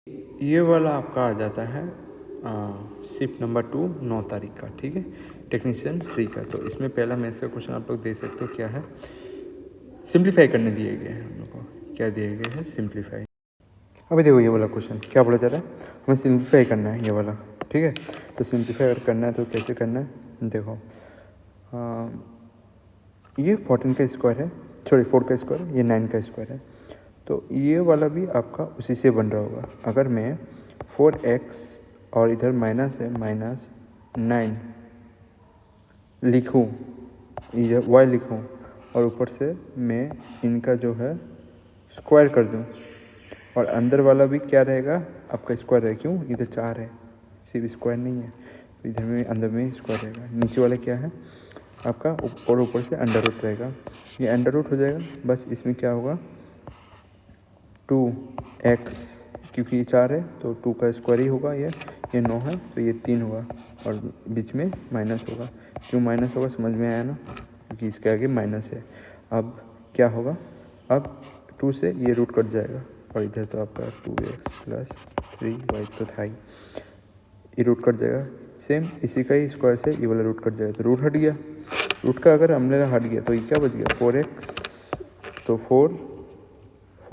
ये वाला आपका आ जाता है शिफ्ट नंबर 2 9 तारीख का, ठीक है, टेक्नीशियन 3 का। तो इसमें पहला मैथ्स का क्वेश्चन आप लोग देख सकते हो क्या है, सिंप्लीफाई करने दिए गए हैं हम लोग को, क्या दिए गए हैं, सिंप्लीफाई। अभी देखो ये वाला क्वेश्चन क्या बोला जा रहा है, हमें सिंप्लीफाई करना है ये वाला, ठीक है। तो सिंप्लीफाई अगर करना है तो कैसे करना है, देखो ये 14 का स्क्वायर है, सॉरी 4 का स्क्वायर है, ये 9 का स्क्वायर है। तो ये वाला भी आपका उसी से बन रहा होगा। अगर मैं 4x और इधर माइनस है -9 लिखूँ, इधर y लिखूँ और ऊपर से मैं इनका जो है स्क्वायर कर दूँ, और अंदर वाला भी क्या रहेगा आपका स्क्वायर है, क्यों इधर 4 है, सिर्फ स्क्वायर नहीं है, तो इधर में अंदर में स्क्वायर रहेगा। नीचे वाला क्या है आपका, और ऊपर से अंडर रूट रहेगा, ये अंडर रूट हो जाएगा। बस इसमें क्या होगा 2x, क्योंकि ये 4 है तो 2 का स्क्वायर ही होगा, ये 9 है तो ये 3 होगा, और बीच में माइनस होगा। क्यों माइनस होगा समझ में आया ना, क्योंकि इसके आगे माइनस है। अब क्या होगा, अब 2 से ये रूट कट जाएगा, और इधर तो आपका 2x + 3y तो था ही, ये रूट कट जाएगा। सेम इसी का ही स्क्वायर से ये वाला रूट कट जाएगा, तो रूट हट गया, रूट का अगर हमने हट गया तो ये क्या बच गया 4x, तो 4x² -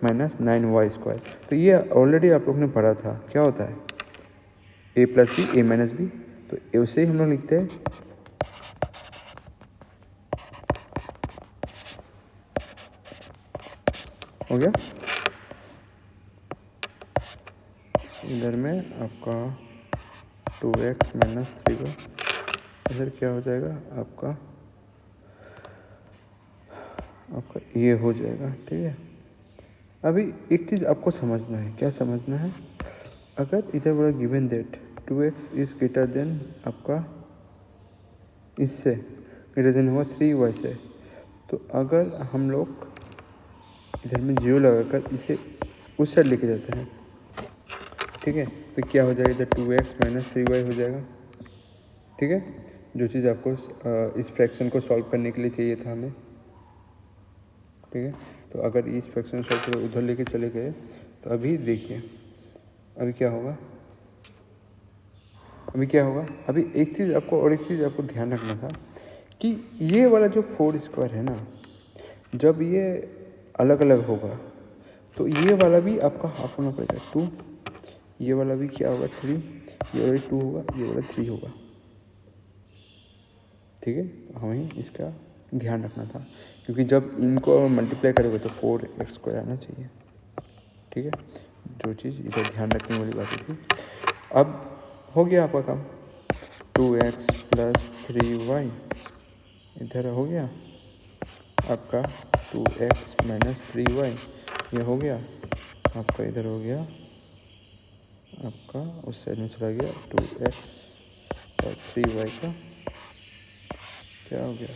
9y²। तो ये ऑलरेडी आप लोग ने पढ़ा था, क्या होता है a + b a - b, तो उसे ही हम लोग लिखते हैं हो गया। इधर में आपका 2x - 3y, इधर क्या हो जाएगा आपका ये हो जाएगा, ठीक है। अभी एक चीज़ आपको समझना है, क्या समझना है, अगर इधर बोला given that 2x is greater than आपका इससे ग्रेटर देन हुआ 3y से, तो अगर हम लोग इधर में 0 लगाकर इसे उस साइड लेके जाते हैं, ठीक है, तो क्या हो जाएगा, इधर 2x - 3y हो जाएगा, ठीक है। जो चीज़ आपको इस फ्रैक्शन को सॉल्व करने के लिए चाहिए था हमें, ठीक है। तो अगर इस फ्रैक्शन सॉल्व कर उधर लेके चले गए, तो अभी देखिए अभी क्या होगा, अभी एक चीज़ आपको, और एक चीज़ आपको ध्यान रखना था कि ये वाला जो 4² है ना, जब ये अलग अलग होगा तो ये वाला भी आपका हाफ होना पड़ेगा 2, ये वाला भी क्या होगा 3, ये वाला 2 होगा, ये वाला 3 होगा, ठीक है। हमें इसका ध्यान रखना था, क्योंकि जब इनको मल्टीप्लाई करोगे तो 4x² आना चाहिए, ठीक है। जो चीज़ इधर ध्यान रखने वाली बात थी। अब हो गया आपका काम, 2x + 3y इधर हो गया आपका 2x - 3y, ये हो गया आपका, इधर हो गया आपका, उस साइड में चला गया 2x और 3y का क्या हो गया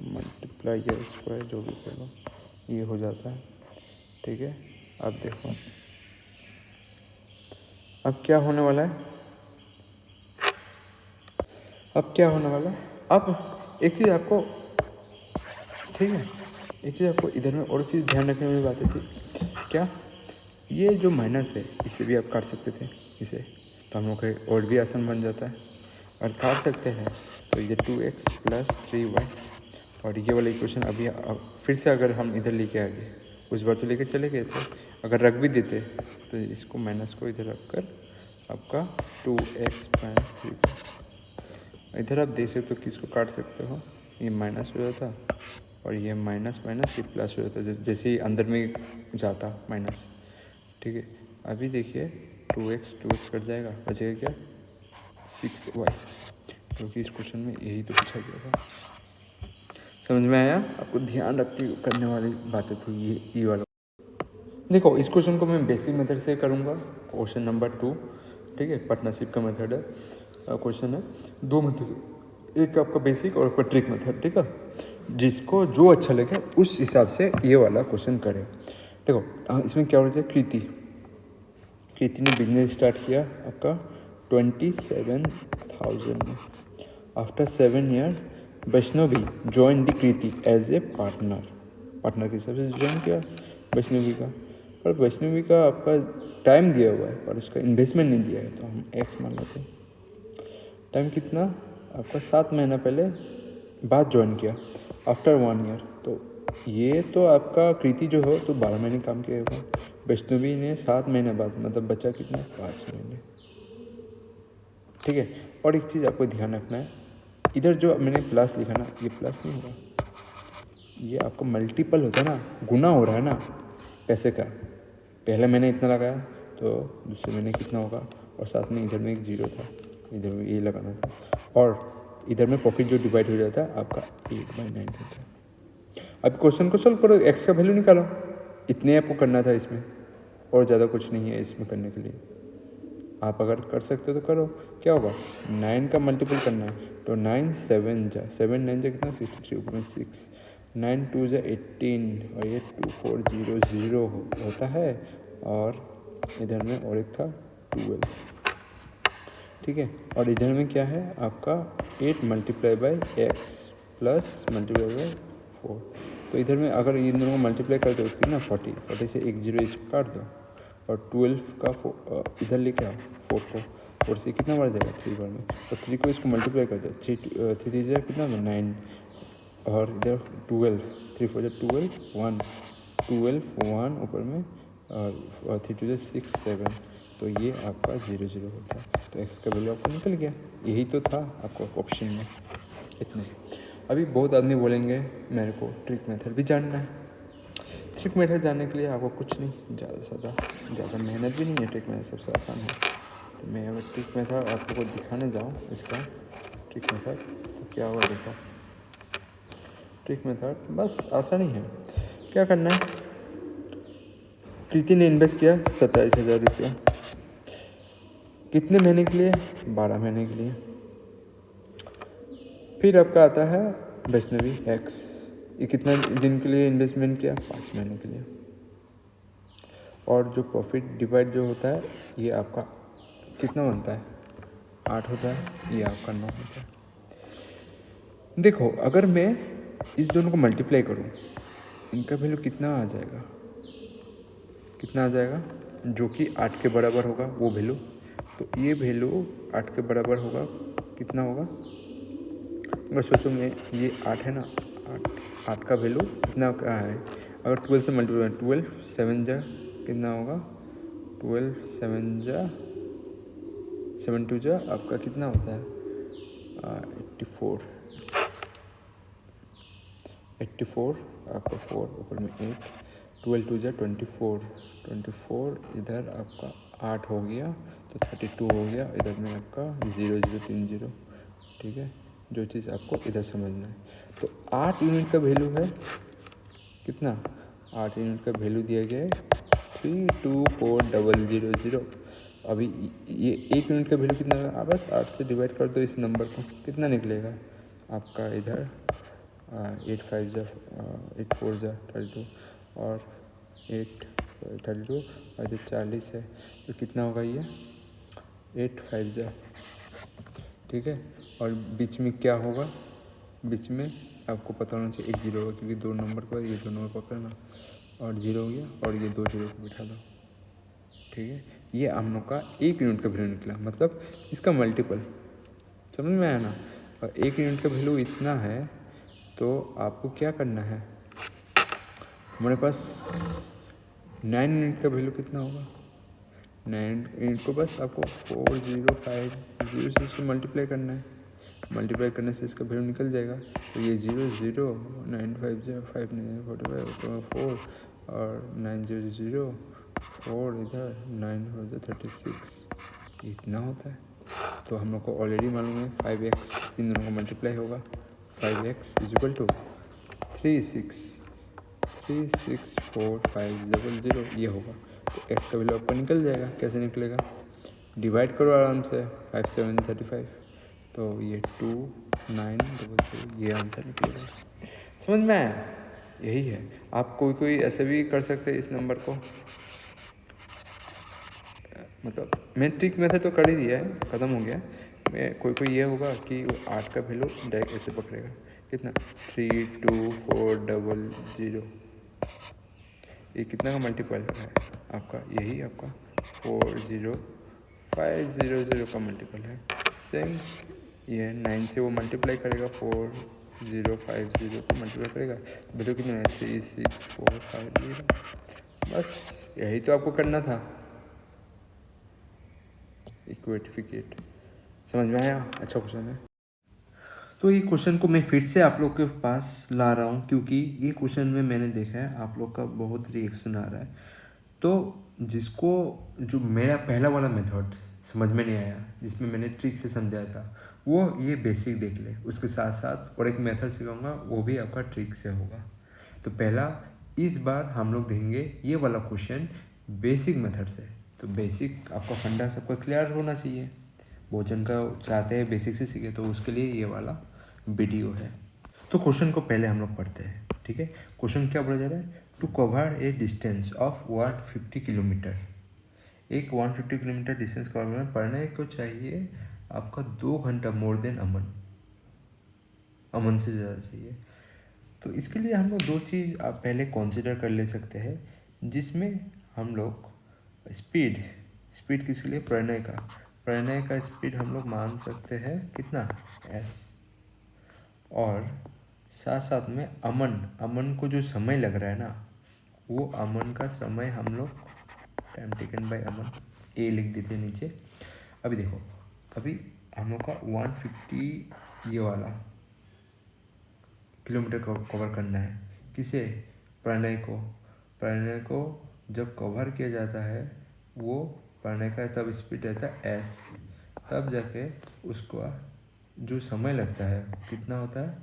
मल्टीप्लाई या स्क्वायर, जो भी करो ये हो जाता है, ठीक है। अब देखो अब क्या होने वाला है, अब एक चीज़ आपको, ठीक है, एक चीज़ आपको इधर में और चीज़ ध्यान रखने वाली बातें थी, क्या ये जो माइनस है इसे भी आप काट सकते थे, इसे तो हम लोग का और भी आसान बन जाता है, और काट सकते हैं तो ये 2x + 3y, और ये वाला इक्वेशन अभी फिर से अगर हम इधर लेके आ गए, उस बार तो लेके चले गए थे, अगर रख भी देते तो इसको माइनस को इधर रख कर आपका 2x - 3y, इधर आप देख सकते हो किसको काट सकते हो, ये माइनस हो जाता और ये माइनस ये प्लस हो जाता, जैसे ही अंदर में जाता माइनस, ठीक है। अभी देखिए 2x कट जाएगा, बचेगा क्या 6y, क्योंकि इस क्वेश्चन में यही तो पूछा गया था। समझ में आया, आपको ध्यान रखते करने वाली बातें थी ये वाला। देखो इस क्वेश्चन को मैं बेसिक मेथड से करूँगा, क्वेश्चन नंबर 2, ठीक है, पार्टनरशिप का मेथड है, क्वेश्चन है 2 मेथड से, एक आपका बेसिक और आपका ट्रिक मेथड, ठीक है। जिसको जो अच्छा लगे उस हिसाब से ये वाला क्वेश्चन करें। देखो इसमें क्या हो रहा है, कृति ने बिजनेस स्टार्ट किया आपका 27,000 में। After 7 year Vaishnavi join the Kriti as a partner के हिसाब से ज्वाइन किया वैष्णवी का, पर वैष्णवी का आपका टाइम दिया हुआ है पर उसका इन्वेस्टमेंट नहीं दिया है, तो हम एक्स मान लेते हैं। टाइम कितना आपका 7 महीना पहले बाद ज्वाइन किया, आफ्टर 1 ईयर। तो ये तो आपका कृति जो हो तो 12 महीने काम किया होगा, वैष्णवी ने 7 महीने बाद, मतलब बचा कितना 5 महीने। ठीक है। और एक चीज़ आपको ध्यान रखना है, इधर जो मैंने प्लस लिखा ना, ये प्लस नहीं होगा, ये आपको मल्टीपल होता है ना, गुना हो रहा है ना पैसे का। पहले मैंने इतना लगाया तो दूसरे महीने कितना होगा, और साथ में इधर में एक जीरो था, इधर में ये लगाना था, और इधर में प्रॉफिट जो डिवाइड हो जाता है आपका 8/9 होता है। अब क्वेश्चन को सोल्व करो, एक्स का वैल्यू निकालो, इतने आपको करना था इसमें, और ज़्यादा कुछ नहीं है इसमें करने के लिए। आप अगर कर सकते हो तो करो। क्या होगा, 9 का मल्टीपल करना है तो 9 7 जा 7 9 जा कितना 63, ऊपर में 6, 9 2 जा 18, और ये 2 4 0 0 होता है, और इधर में और एक था 12। ठीक है। और इधर में क्या है आपका 8 multiply by x plus multiply by 4। तो इधर में अगर इन दोनों को मल्टीप्लाई कर दो कितना 40 से एक जीरो इसको काट दो, और 12 का इधर लेके आओ 4 को, 4 से कितना बढ़ जाएगा 3 बार में, और 3 को इसको मल्टीप्लाई कर दो, 3 जाएगा कितना 9, और इधर 12, 3 4 12 1 12 1 ऊपर में, और 3 2 6 7, तो ये आपका 0 0 होता है। तो एक्स का वैल्यू आपको निकल गया, यही तो था आपको ऑप्शन में, इतने। अभी बहुत आदमी बोलेंगे मेरे को ट्रिक मेथड भी जानना है। ट्रिक मेथड जानने के लिए आपको कुछ नहीं, ज़्यादा मेहनत भी नहीं है, ट्रिक मेथड सबसे आसान है। तो मैं अगर ट्रिक मेथड आपको दिखाने जाऊँ इसका ट्रिक मेथड, तो क्या होगा देखो। ट्रिक मेथड बस आसान ही है। क्या करना है, कृति ने इन्वेस्ट किया 27,000 रुपया, कितने महीने के लिए 12 महीने के लिए। फिर आपका आता है वैष्णवी एक्स, ये कितना दिन के लिए इन्वेस्टमेंट किया 5 महीने के लिए, और जो प्रॉफिट डिवाइड जो होता है ये आपका कितना बनता है 8 होता है, ये आपका 9 होता है। देखो अगर मैं इस दोनों को मल्टीप्लाई करूँ, इनका वैल्यू कितना आ जाएगा, जो कि 8 के बराबर होगा वो वैल्यू। तो ये वैल्यू 8 के बराबर होगा, कितना होगा, अगर सोचो मैं ये 8 है ना, 8 का वैल्यू कितना क्या है, अगर 12 से मल्टीप्लाई 12 7 जा कितना होगा, 12 7 जा 7 2 जा आपका कितना होता है 84 आपका 4 ऊपर में 8, 12 2 जा 24 इधर आपका 8 हो गया तो 32 हो गया, इधर में आपका 0 0 3 0। ठीक है, जो चीज़ आपको इधर समझना है। तो 8 यूनिट का वैल्यू है कितना, 8 यूनिट का वैल्यू दिया गया है 324000। अभी ये 1 यूनिट का वैल्यू कितना है, बस 8 से डिवाइड कर दो इस नंबर को, कितना निकलेगा आपका इधर 8 5 जा 8 4 जा 32, और 8 32 और इधर 40 है, तो कितना होगा ये 8 5 जा। ठीक है, और बीच में क्या होगा, बीच में आपको पता होना चाहिए एक जीरो होगा, क्योंकि 2 नंबर को ये 2 नंबर पकड़ना, और जीरो हो गया, और ये 2 जीरो को बिठा दो। ठीक है, ये हम लोग का 1 यूनिट का वैल्यू निकला, मतलब इसका मल्टीपल, समझ में आया ना। और 1 यूनिट का वैल्यू इतना है, तो आपको क्या करना है, हमारे पास 9 यूनिट का वैल्यू कितना होगा, 9 यूनिट को बस आपको 4050 से मल्टीप्लाई करना है, मल्टीप्लाई करने से इसका वैल्यू निकल जाएगा। तो ये 0 0 9 5 0 5 9 45 4, और 9 0 0 4 इधर 9 हो जाए 36, इतना होता है। तो हम लोग को ऑलरेडी मालूम है 5x इन दोनों को मल्टीप्लाई होगा, 5x इक्वल टू 364500 ये होगा। तो x का वैल्यू आपका निकल जाएगा, कैसे निकलेगा, डिवाइड करो आराम से, 5 7 35, तो ये 2922 ये आंसर निकलेगा। समझ में आया, यही है। आप कोई ऐसे भी कर सकते हैं इस नंबर को, मतलब मैं ट्रिक मेथड तो कर ही दिया है, ख़त्म हो गया। मैं कोई ये होगा कि 8 का वैल्यू डायरेक्ट ऐसे पकड़ेगा, कितना 32400, ये कितना का मल्टीपल है आपका यही आपका 40500 का मल्टीपल है। सेम ये 9 से वो मल्टीप्लाई करेगा, 4050 को मल्टीप्लाई करेगा, बताओ कितना है, 36450। बस यही तो आपको करना था, इक्विटिफिकेट। समझ में आया? अच्छा क्वेश्चन है। तो ये क्वेश्चन को मैं फिर से आप लोग के पास ला रहा हूँ क्योंकि ये क्वेश्चन में मैंने देखा है आप लोग का बहुत रिएक्शन आ रहा है। तो जिसको जो मेरा पहला वाला मेथड समझ में नहीं आया, जिसमें मैंने ट्रिक से समझाया था, वो ये बेसिक देख ले। उसके साथ साथ और एक मेथड सिखाऊंगा, वो भी आपका ट्रिक से होगा। तो पहला इस बार हम लोग देखेंगे ये वाला क्वेश्चन बेसिक मेथड से। तो बेसिक आपका फंडा सबका क्लियर होना चाहिए। भोजन का चाहते हैं बेसिक से सीखे, तो उसके लिए ये वाला वीडियो है। तो क्वेश्चन को पहले हम लोग पढ़ते हैं, ठीक है। क्वेश्चन क्या बोला जा रहा है, to cover a distance of 150 kilometre. एक 150 किलोमीटर डिस्टेंस कवर में पढ़ने को चाहिए आपका 2 घंटा, मोर देन अमन से ज़्यादा चाहिए। तो इसके लिए हम लोग दो चीज़ आप पहले कंसिडर कर ले सकते हैं, जिसमें हम लोग स्पीड किसके लिए, प्रणय का स्पीड हम लोग मान सकते हैं कितना, s। और साथ साथ में अमन को जो समय लग रहा है ना, वो अमन का समय हम लोग टाइम टेकन बाय अमन ए लिख देते हैं नीचे। अभी देखो, अभी हम लोग का 150 ये वाला किलोमीटर कवर करना है, किसे, प्रणय को जब कवर किया जाता है, वो प्रणय का तब स्पीड रहता है s, तब जाके उसको जो समय लगता है कितना होता है,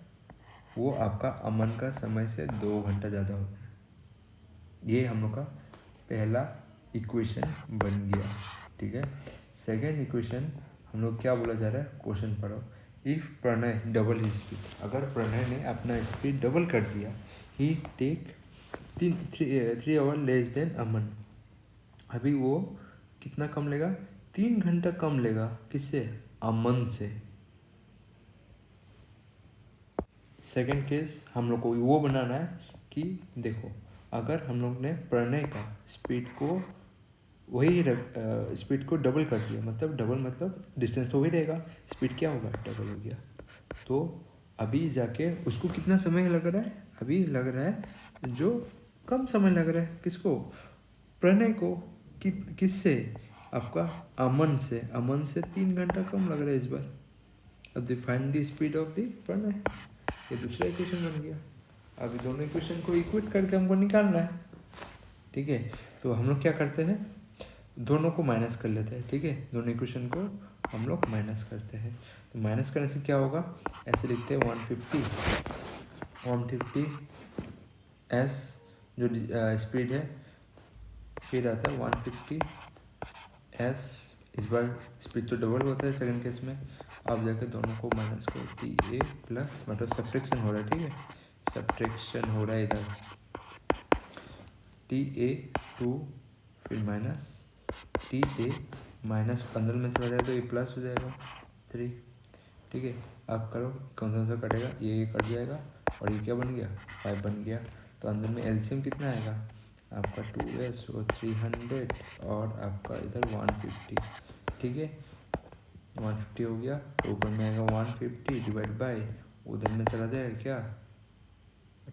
वो आपका अमन का समय से 2 घंटा ज़्यादा होता है। ये हम लोग का पहला इक्वेशन बन गया, ठीक है। सेकेंड इक्वेशन हम लोग क्या बोला जा रहा है, क्वेश्चन पढ़ो। If Pranay double he speed, अगर प्रणय ने अपना स्पीड डबल कर दिया, he take 3 hour less than Aman. अभी वो कितना कम लेगा, 3 घंटा कम लेगा, किससे, अमन से। सेकेंड केस हम लोग को वो बनाना है कि देखो, अगर हम लोग ने प्रणय का स्पीड को वही स्पीड को डबल कर दिया, मतलब डिस्टेंस तो वही रहेगा, स्पीड क्या होगा, डबल हो गया। तो अभी जाके उसको कितना समय लग रहा है, अभी लग रहा है जो कम समय लग रहा है, किसको, प्रणय को। किससे, आपका अमन से 3 घंटा कम लग रहा है इस बार। अब find the speed of the Pranay, ये दूसरा इक्वेशन बन गया। अभी दोनों इक्वेशन को इक्वेट करके हमको निकालना है, ठीक है। तो हम लोग क्या करते हैं, दोनों को माइनस कर लेते हैं, ठीक है। दोनों इक्वेशन को हम लोग माइनस करते हैं। तो माइनस करने से क्या होगा, ऐसे लिखते हैं 150 s जो स्पीड है, फिर आता है 150 s, इस बार स्पीड तो डबल होता है सेकंड केस में। अब जाकर दोनों को माइनस करो, टी ए प्लस, मतलब सब्ट्रैक्शन हो रहा है, ठीक है, सब्ट्रैक्शन हो रहा है इधर, टी ए 2 फिर माइनस टी ए माइनस 15 में चला जाएगा तो ये प्लस हो जाएगा 3, ठीक है। अब करो, कौन सा कटेगा, ये कट जाएगा और ये क्या बन गया, 5 बन गया। तो अंदर में एलसीएम कितना आएगा आपका, 2s और 300 और आपका इधर 150, ठीक है। 150 हो गया, तो ऊपर में आएगा 150 डिवाइड बाय, उधर में चला जाएगा क्या,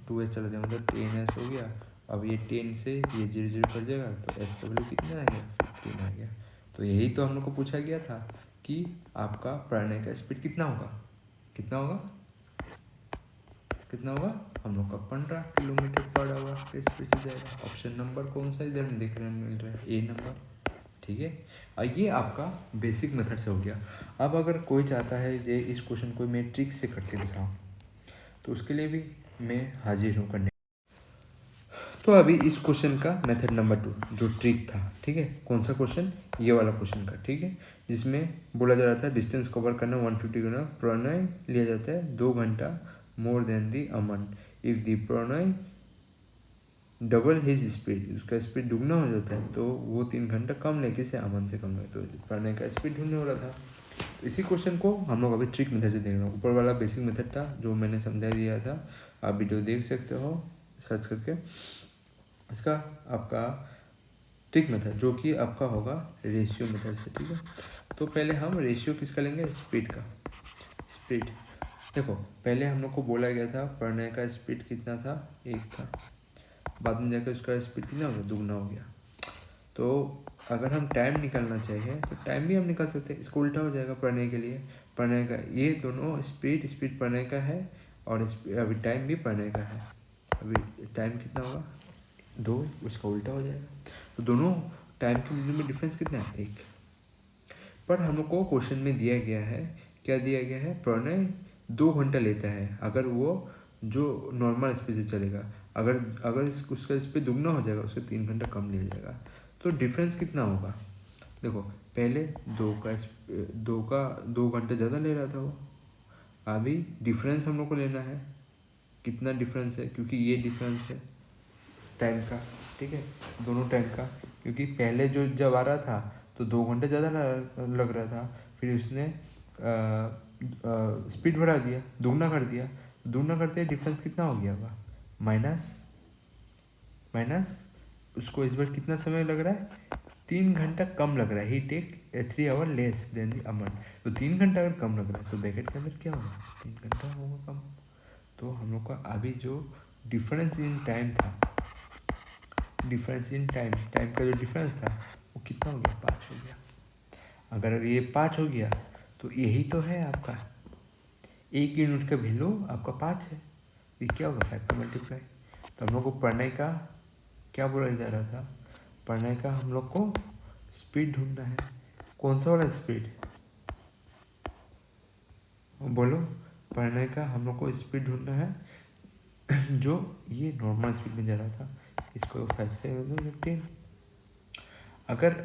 2s चला जाएगा, मतलब 10s हो गया। अब ये 10 से ये 0 कट जाएगा, तो s का वैल्यू कितना आ गया, 15 आ गया। तो यही तो हम लोग को पूछा गया था कि आपका प्रणय का स्पीड कितना होगा, हम लोग का 15 किलोमीटर पर आवर के स्पीड से जाएगा। ऑप्शन नंबर कौन सा इधर देख रहे मिल रहा है, ए नंबर, ठीक है। ये आपका बेसिक मेथड से हो गया। अब अगर कोई चाहता है जे इस क्वेश्चन को मैं ट्रिक से करके दिखाऊं, तो उसके लिए भी मैं हाजिर हूँ करने। तो अभी इस क्वेश्चन का मेथड नंबर 2 जो ट्रिक था, ठीक है, कौन सा क्वेश्चन, ये वाला क्वेश्चन का, ठीक है, जिसमें बोला जा रहा था डिस्टेंस कवर करना 150 करना, प्रणय लिया जाता है 2 घंटा more than the Aman. If the Pranay double his speed, उसका स्पीड दुगना हो जाता है, तो वो 3 घंटा कम ले, किसे, अमन से कम ले। तो प्रणय का स्पीड ढूंढने वाला था। तो इसी क्वेश्चन को हम लोग अभी ट्रिक मेथड से देख रहे हैं। ऊपर वाला बेसिक मेथड था जो मैंने समझा दिया था, आप वीडियो देख सकते हो सर्च करके। इसका आपका ट्रिक मेथड, जो कि आपका होगा रेशियो मेथड से, ठीक है। तो पहले हम रेशियो किसका लेंगे, स्पीड का। स्पीड देखो, पहले हम लोग को बोला गया था पढ़ने का स्पीड कितना था, 1 था, बाद में जाकर उसका स्पीड कितना हो गया, दुगना हो गया। तो अगर हम टाइम निकालना चाहिए तो टाइम भी हम निकाल सकते हैं, इसको उल्टा हो जाएगा पढ़ने के लिए। पढ़ने का ये दोनों स्पीड पढ़ने का है और अभी टाइम भी पढ़ने का है। अभी टाइम कितना होगा, 2, उसका उल्टा हो जाएगा। तो दोनों टाइम के बीच में डिफरेंस कितना है, 1। पर हम लोग को क्वेश्चन में दिया गया है, क्या दिया गया है, प्रणय 2 घंटा लेता है अगर वो जो नॉर्मल स्पीड से चलेगा। अगर उसका स्पीड दुगना हो जाएगा, उससे 3 घंटा कम ले जाएगा। तो डिफरेंस कितना होगा, देखो पहले 2 घंटे ज़्यादा ले रहा था वो, अभी डिफरेंस हम लोग को लेना है, कितना डिफरेंस है, क्योंकि ये डिफरेंस है टाइम का, ठीक है, दोनों टाइम का। क्योंकि पहले जो जब आ रहा था तो 2 घंटे ज़्यादा लग रहा था, फिर उसने स्पीड बढ़ा दिया, दुगना कर दिया। दुगना करते डिफरेंस कितना हो गया होगा, माइनस उसको इस बार कितना समय लग रहा है, 3 घंटा कम लग रहा है। He take 3 hour less than the amount. तो 3 घंटा अगर कम लग रहा है तो ब्रैकेट के अंदर क्या होगा, 3 घंटा होगा कम। तो हम लोग का अभी जो डिफरेंस इन टाइम था, टाइम का जो डिफरेंस था वो कितना हो गया, 5 हो गया। अगर ये 5 हो गया तो यही तो है आपका 1 यूनिट का वैल्यू आपका 5 है। ये क्या होगा, 5 का मल्टीप्लाई। तो हम लोग को पढ़ने का क्या बोला जा रहा था, पढ़ने का हम लोग को स्पीड ढूंढना है। कौन सा वाला स्पीड, बोलो, पढ़ने का हम लोग को स्पीड ढूंढना है जो ये नॉर्मल स्पीड में जा रहा था। इसको 5 से 15। अगर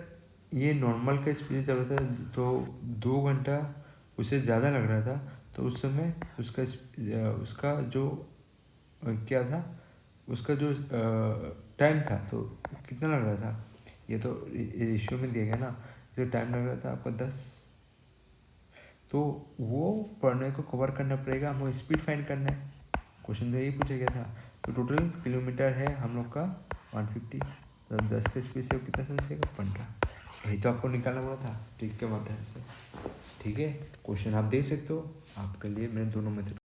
ये नॉर्मल का स्पीड चल रहा था तो 2 घंटा उससे ज़्यादा लग रहा था, तो उस समय उसका जो क्या था, उसका जो टाइम था तो कितना लग रहा था, ये तो रेशियो में दिया गया ना। जो टाइम लग रहा था आपका 10, तो वो पढ़ने को कवर करना पड़ेगा, हमको स्पीड फाइंड करना है। क्वेश्चन तो यही पूछा गया था। तो टोटल किलोमीटर है हम लोग का 150, तो 10 के स्पीड से कितना समय चलेगा, 15। यही तो आपको निकालना हुआ था ट्रिक के माध्यम से, ठीक है। क्वेश्चन आप देख सकते हो, आपके लिए मैंने दोनों मेथड।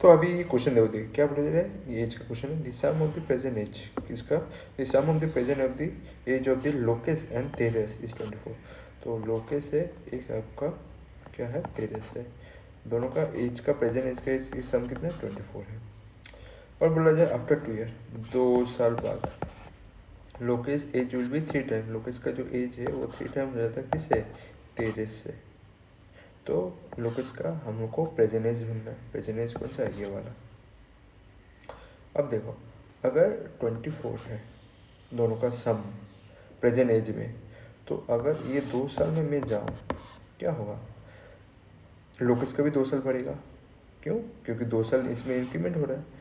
तो अभी ये क्वेश्चन देखो, देखिए क्या बोला जा रहा है, ये एज का क्वेश्चन है। The sum of the present age, किसका, the sum of the present of the age of the Lucas and Terres is 24। तो लोकेस है एक, आपका क्या है, तेरेस है। दोनों का एज का, प्रेजेंट एज का एज सम कितना है, 24 है। और बोला जाए आफ्टर 2 ईयर, 2 साल बाद, लोकेस एज विल बी 3 टाइम। लोकेस का जो एज है वो 3 टाइम हो जाता है, किससे, तेरेस से। तो लोकेस का हम लोग को प्रेजेंट एज ढूंढना है। प्रेजेंट एज कौन सा है, ये वाला। अब देखो, अगर 24 है दोनों का सम प्रेजेंट एज में, तो अगर ये 2 साल में मैं जाऊँ, क्या होगा, लोकेस का भी 2 साल बढ़ेगा। क्यों, क्योंकि 2 साल इसमें इंक्रीमेंट हो रहा है।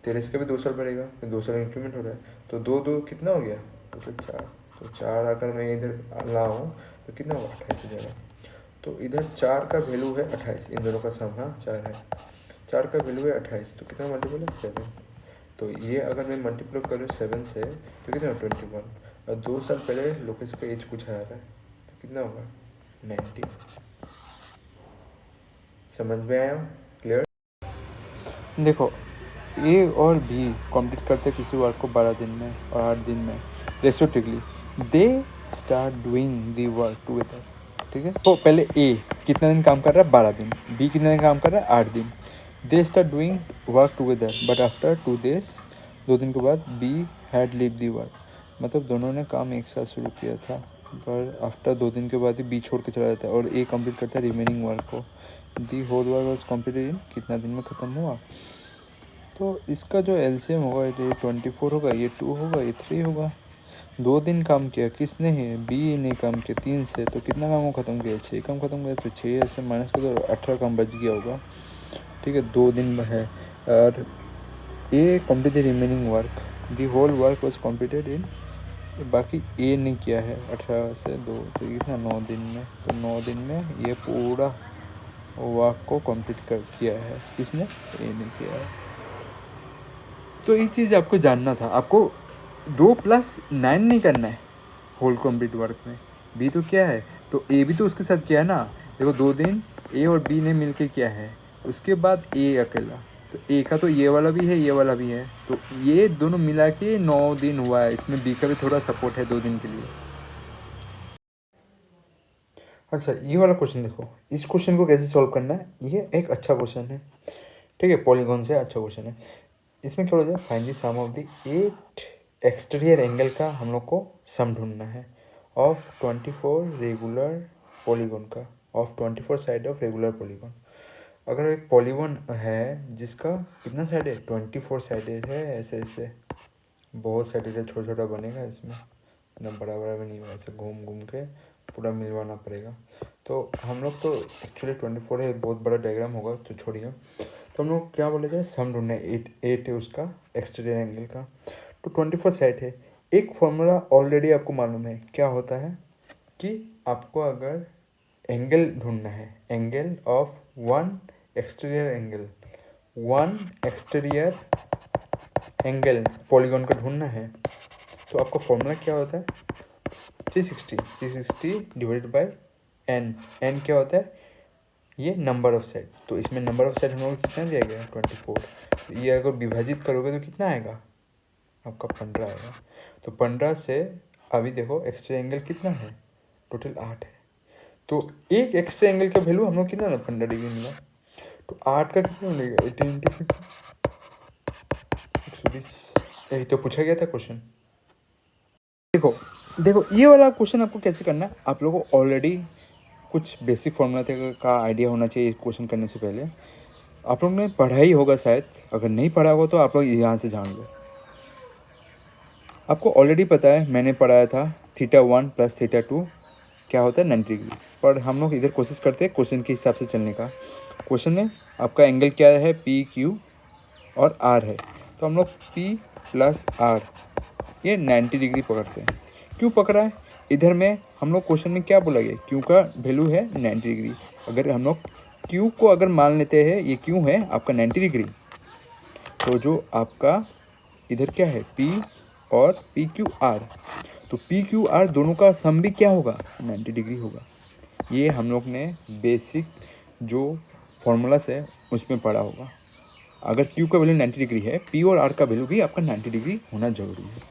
तेरेस का भी 2 साल बढ़ेगा, फिर 2 साल इंक्रीमेंट हो रहा है। तो 2 कितना हो गया, तो 4। तो 4 अगर मैं इधर लाऊँ तो कितना होगा, 28 हो जाएगा। तो इधर 4 का वैल्यू है 28, इन दोनों का सम, हाँ 4 है, 4 का वैल्यू है 28, तो कितना मल्टीपल है, 7। तो ये अगर मैं मल्टीप्लाई करूँ 7 से तो कितना, 21। और 2 साल पहले लोकेस का एज कुछ आ रहा है, तो कितना होगा, 90। समझ में आया, क्लियर। देखो, ए और बी कंप्लीट करते किसी वर्क को 12 दिन में और 8 दिन में respectively. They start doing the work together, ठीक है। तो पहले ए कितना दिन काम कर रहा है, 12 दिन। बी कितना दिन काम कर रहा है, 8 दिन। They start doing work together but after 2 days, 2 दिन के बाद be had leave the work. मतलब दोनों ने काम एक साथ शुरू किया था, पर आफ्टर 2 दिन के बाद ही बी छोड़ के चला जाता है और ए कंप्लीट करता है रिमेनिंग वर्क को। The whole work was completed in कितना दिन में ख़त्म हुआ। तो इसका जो एलसीएम होगा, ये 24 होगा, ये 2 होगा, ये 3 होगा। 2 दिन काम किया किसने है, बी ने काम किया 3 से, तो कितना काम वो ख़त्म किया, 6 काम ख़त्म किया। तो 6 से माइनस कर दो, 18 काम बच गया होगा, ठीक है। 2 दिन में है। और A complete the remaining work, the whole work was completed in, बाकी ए ने किया है 18 से 2, तो कितना 9 दिन में। तो 9 दिन में ये पूरा वर्क को कंप्लीट कर किया है, किसने, ए ने किया है। तो ये चीज़ आपको जानना था, आपको 2 + 9 नहीं करना है, होल कंप्लीट वर्क में। बी तो क्या है, तो ए भी तो उसके साथ किया है ना। देखो 2 दिन ए और बी ने मिलके किया है, उसके बाद ए अकेला, तो ए का तो ये वाला भी है, ये वाला भी है, तो ये दोनों मिला के 9 दिन हुआ है। इसमें बी का भी थोड़ा सपोर्ट है 2 दिन के लिए। अच्छा, ये वाला क्वेश्चन देखो, इस क्वेश्चन को कैसे सॉल्व करना है, ये एक अच्छा क्वेश्चन है, ठीक है, पॉलीगॉन से अच्छा क्वेश्चन है। इसमें क्या हो जाए, find the sum of the 8 exterior angle का हम लोग को सम ढूंढना है ऑफ 24 रेगुलर पॉलीगॉन का, of 24 side of regular polygon. अगर एक पॉलीगॉन है जिसका कितना साइड है, 24 साइडेड है, ऐसे ऐसे बहुत साइडेड है, छोटा छोटा बनेगा, इसमें इतना बड़ा बड़ा भी नहीं होगा, ऐसे घूम घूम के पूरा मिलवाना पड़ेगा। तो हम लोग तो एक्चुअली 24 है, बहुत बड़ा डायग्राम होगा तो छोड़िए। तो हम लोग क्या बोले थे, सम ढूंढना है, 8 है उसका एक्सटीरियर एंगल का, तो 24 साइड है। एक फॉर्मूला ऑलरेडी आपको मालूम है, क्या होता है कि आपको अगर एंगल ढूंढना है, angle of one exterior angle polygon का ढूंढना है, तो आपका फॉर्मूला क्या होता है, 360 डिवाइडेड बाय एन। एन क्या होता है, ये नंबर ऑफ साइड, तो इसमें नंबर ऑफ साइड हम लोग कितना दिया गया है, 24। ये अगर विभाजित करोगे तो कितना आएगा आपका, 15 आएगा। तो 15 से अभी देखो एक्स्ट्रा एंगल कितना है, टोटल 8 है, तो एक एक्स्ट्रा एंगल का वैल्यू हम लोग कितना ना 15 डिग्री मिला, तो 8 का कितना मिलेगा, 18 × 50, 120। यही तो पूछा गया था क्वेश्चन। देखो देखो ये वाला क्वेश्चन आपको कैसे करना है, आप लोगों को ऑलरेडी कुछ बेसिक फॉर्मूला का आइडिया होना चाहिए इस क्वेश्चन करने से पहले। आप लोग ने पढ़ा ही होगा शायद, अगर नहीं पढ़ा होगा तो आप लोग यहाँ से जान लो। आपको ऑलरेडी पता है, मैंने पढ़ाया था θ1 + θ2 क्या होता है, 90 डिग्री। पर हम लोग इधर कोशिश करते हैं क्वेश्चन के हिसाब से चलने का। क्वेश्चन में आपका एंगल क्या है, पी क्यू और आर है, तो हम लोग पी + आर ये 90 डिग्री पकड़ते हैं। क्यों पकड़ा है, इधर में हम लोग क्वेश्चन में क्या बोला गया, क्यू का वैल्यू है 90 डिग्री। अगर हम लोग क्यू को अगर मान लेते हैं, ये क्यू है आपका 90 डिग्री, तो जो आपका इधर क्या है, पी और पी क्यू आर, तो पी क्यू आर दोनों का सम भी क्या होगा, 90 डिग्री होगा। ये हम लोग ने बेसिक जो फॉर्मूलास है उसमें पढ़ा होगा। अगर क्यू का वैल्यू 90 डिग्री है, पी और आर का वैल्यू भी आपका 90 डिग्री होना जरूरी है,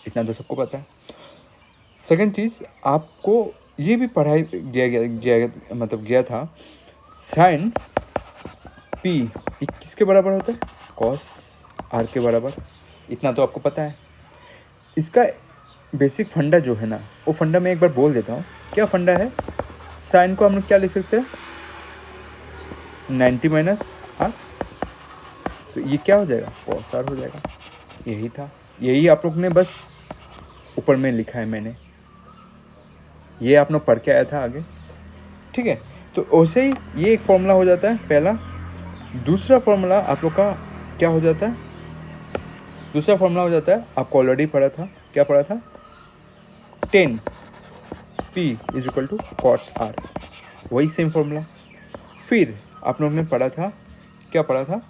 इतना तो सबको पता है। सेकंड चीज़, आपको ये भी पढ़ाई गया था, साइन पी किसके बराबर होता है, कॉस आर के बराबर, इतना तो आपको पता है। इसका बेसिक फंडा जो है ना, वो फंडा मैं एक बार बोल देता हूँ। क्या फंडा है, साइन को हम लोग क्या लिख सकते हैं, 90 - आर, तो ये क्या हो जाएगा, कॉस आर हो जाएगा। यही था, यही आप लोग ने बस ऊपर में लिखा है मैंने, ये आप लोग पढ़ के आया था आगे, ठीक है। तो वैसे ही ये एक फॉर्मूला हो जाता है पहला। दूसरा फॉर्मूला आप लोग का क्या हो जाता है, दूसरा फॉर्मूला हो जाता है, आपको ऑलरेडी पढ़ा था, क्या पढ़ा था, 10 P = cos R, वही सेम फॉर्मूला। फिर आप लोग ने पढ़ा था, क्या पढ़ा था,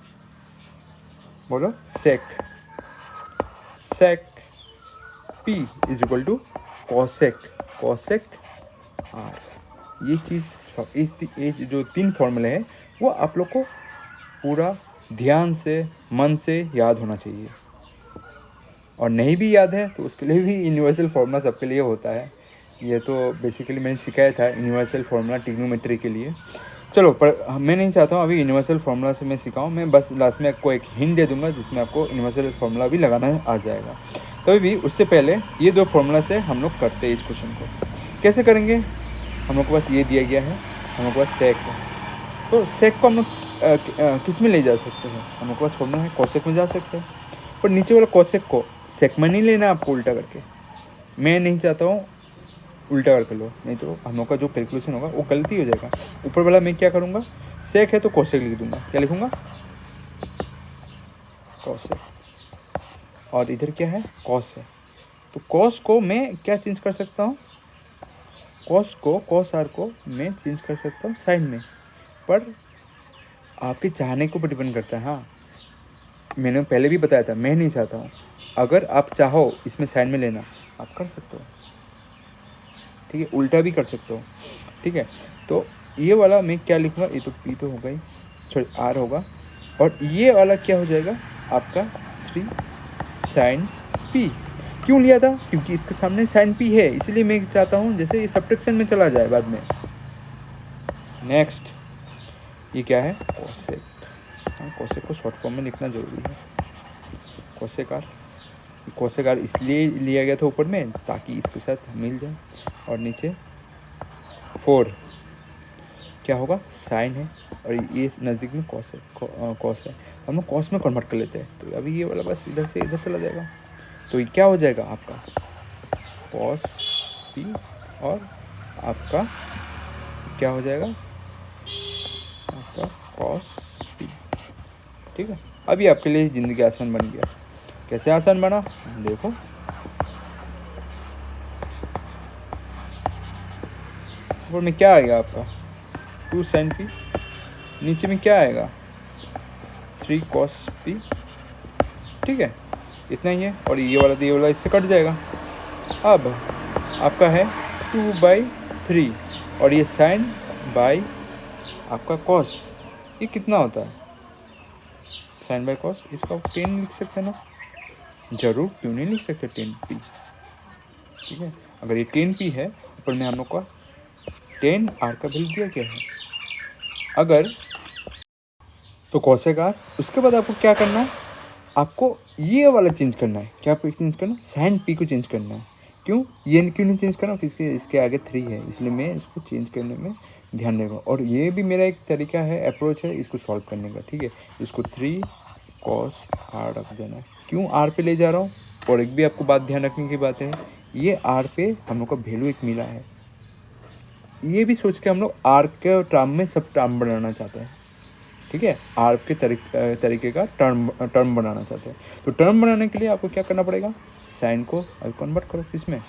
बोलो, सेक P = cosec R। ये चीज़, ये जो 3 फॉर्मूले हैं वो आप लोग को पूरा ध्यान से, मन से याद होना चाहिए। और नहीं भी याद है तो उसके लिए भी यूनिवर्सल फार्मूला सबके लिए होता है। ये तो बेसिकली मैंने सिखाया था यूनिवर्सल फार्मूला ट्रिग्नोमेट्री के लिए। चलो, पर मैं नहीं चाहता हूँ अभी यूनिवर्सल फार्मूला से मैं सिखाऊँ, मैं बस लास्ट में आपको एक हिंट दे दूँगा जिसमें आपको यूनिवर्सल फार्मूला भी लगाना आ जाएगा। तभी भी उससे पहले ये 2 फार्मूला से हम लोग करते हैं इस क्वेश्चन को। कैसे करेंगे, हम लोग के पास ये दिया गया है, हम लोग के पास सेक है, तो सेक को हम लोग किस में ले जा सकते हैं, हम लोग के पास फॉर्मूला है कोसेक में जा सकते हैं। पर नीचे वाला कोसेक को सेक में नहीं लेना आपको उल्टा करके, मैं नहीं चाहता हूँ उल्टा करके लो, नहीं तो हम लोग का जो कैलकुलेशन होगा वो गलती हो जाएगा। ऊपर वाला मैं क्या करूँगा, सेक है तो कोसेक लिख दूँगा, क्या लिखूँगा, कोसेक, और इधर क्या है, कॉस है, तो कॉस को मैं क्या चेंज कर सकता हूँ, कॉस आर को मैं चेंज कर सकता हूँ साइन में, पर आपके चाहने के ऊपर डिपेंड करता है। हाँ, मैंने पहले भी बताया था, मैं नहीं चाहता हूँ, अगर आप चाहो इसमें साइन में लेना आप कर सकते हो, ठीक है, उल्टा भी कर सकते हो, ठीक है। तो ये वाला मैं क्या लिखूँगा, ये तो पी तो होगा ही, सॉरी आर होगा, और ये वाला क्या हो जाएगा आपका 3 साइन पी। क्यों लिया था, क्योंकि इसके सामने साइन पी है, इसलिए मैं चाहता हूँ जैसे ये सब्ट्रैक्शन में चला जाए बाद में। नेक्स्ट ये क्या है, कोसेक। हाँ, कोसेक को शॉर्ट फॉर्म में लिखना जरूरी है। कोसेक आर इसलिए लिया गया था ऊपर में ताकि इसके साथ मिल जाए, और नीचे 4 क्या होगा, साइन है, और ये नज़दीक में कॉस है, हम लोग कॉस में कन्वर्ट कर लेते हैं। तो अभी ये वाला बस इधर से इधर चला जाएगा, तो ये क्या हो जाएगा आपका कॉस पी, और आपका क्या हो जाएगा आपका कॉस पी, ठीक है। अभी आपके लिए ज़िंदगी आसान बन गया। कैसे आसान बना, देखो ऊपर में क्या आएगा आपका 2 साइन पी, नीचे में क्या आएगा 3 कॉस पी, ठीक है, इतना ही है। और ये वाला इससे कट जाएगा। अब आपका है 2/3, और ये साइन बाई आपका कॉस, ये कितना होता है साइन बाई कॉस, इसका 10 लिख सकते हैं ना, जरूर, क्यों नहीं लिख सकते 10p, ठीक है। अगर ये 10p है, ऊपर में हम लोग का 10 r का वैल्यू दिया क्या है, अगर तो कोसेक आर, उसके बाद आपको क्या करना है, आपको ये वाला चेंज करना है। क्या चेंज करना है, साइन पी को चेंज करना है। क्यों, ये क्यों नहीं चेंज करना, इसके आगे 3 है, इसलिए मैं इसको चेंज करने में ध्यान देगा। और ये भी मेरा एक तरीका है, अप्रोच है इसको सॉल्व करने का, ठीक है। इसको 3 कॉस आर रख देना है। क्यों आर पे ले जा रहा हूँ, और एक भी आपको बात ध्यान रखने की बात है, ये आर पे हम लोग का वैल्यू एक मिला है, ये भी सोच के हम लोग आर के टर्म में सब टर्म बनाना चाहते हैं, ठीक है। आर के तरीके का टर्म बनाना चाहते हैं। तो टर्म बनाने के लिए आपको क्या करना पड़ेगा, साइन को अभी कन्वर्ट करो इसमें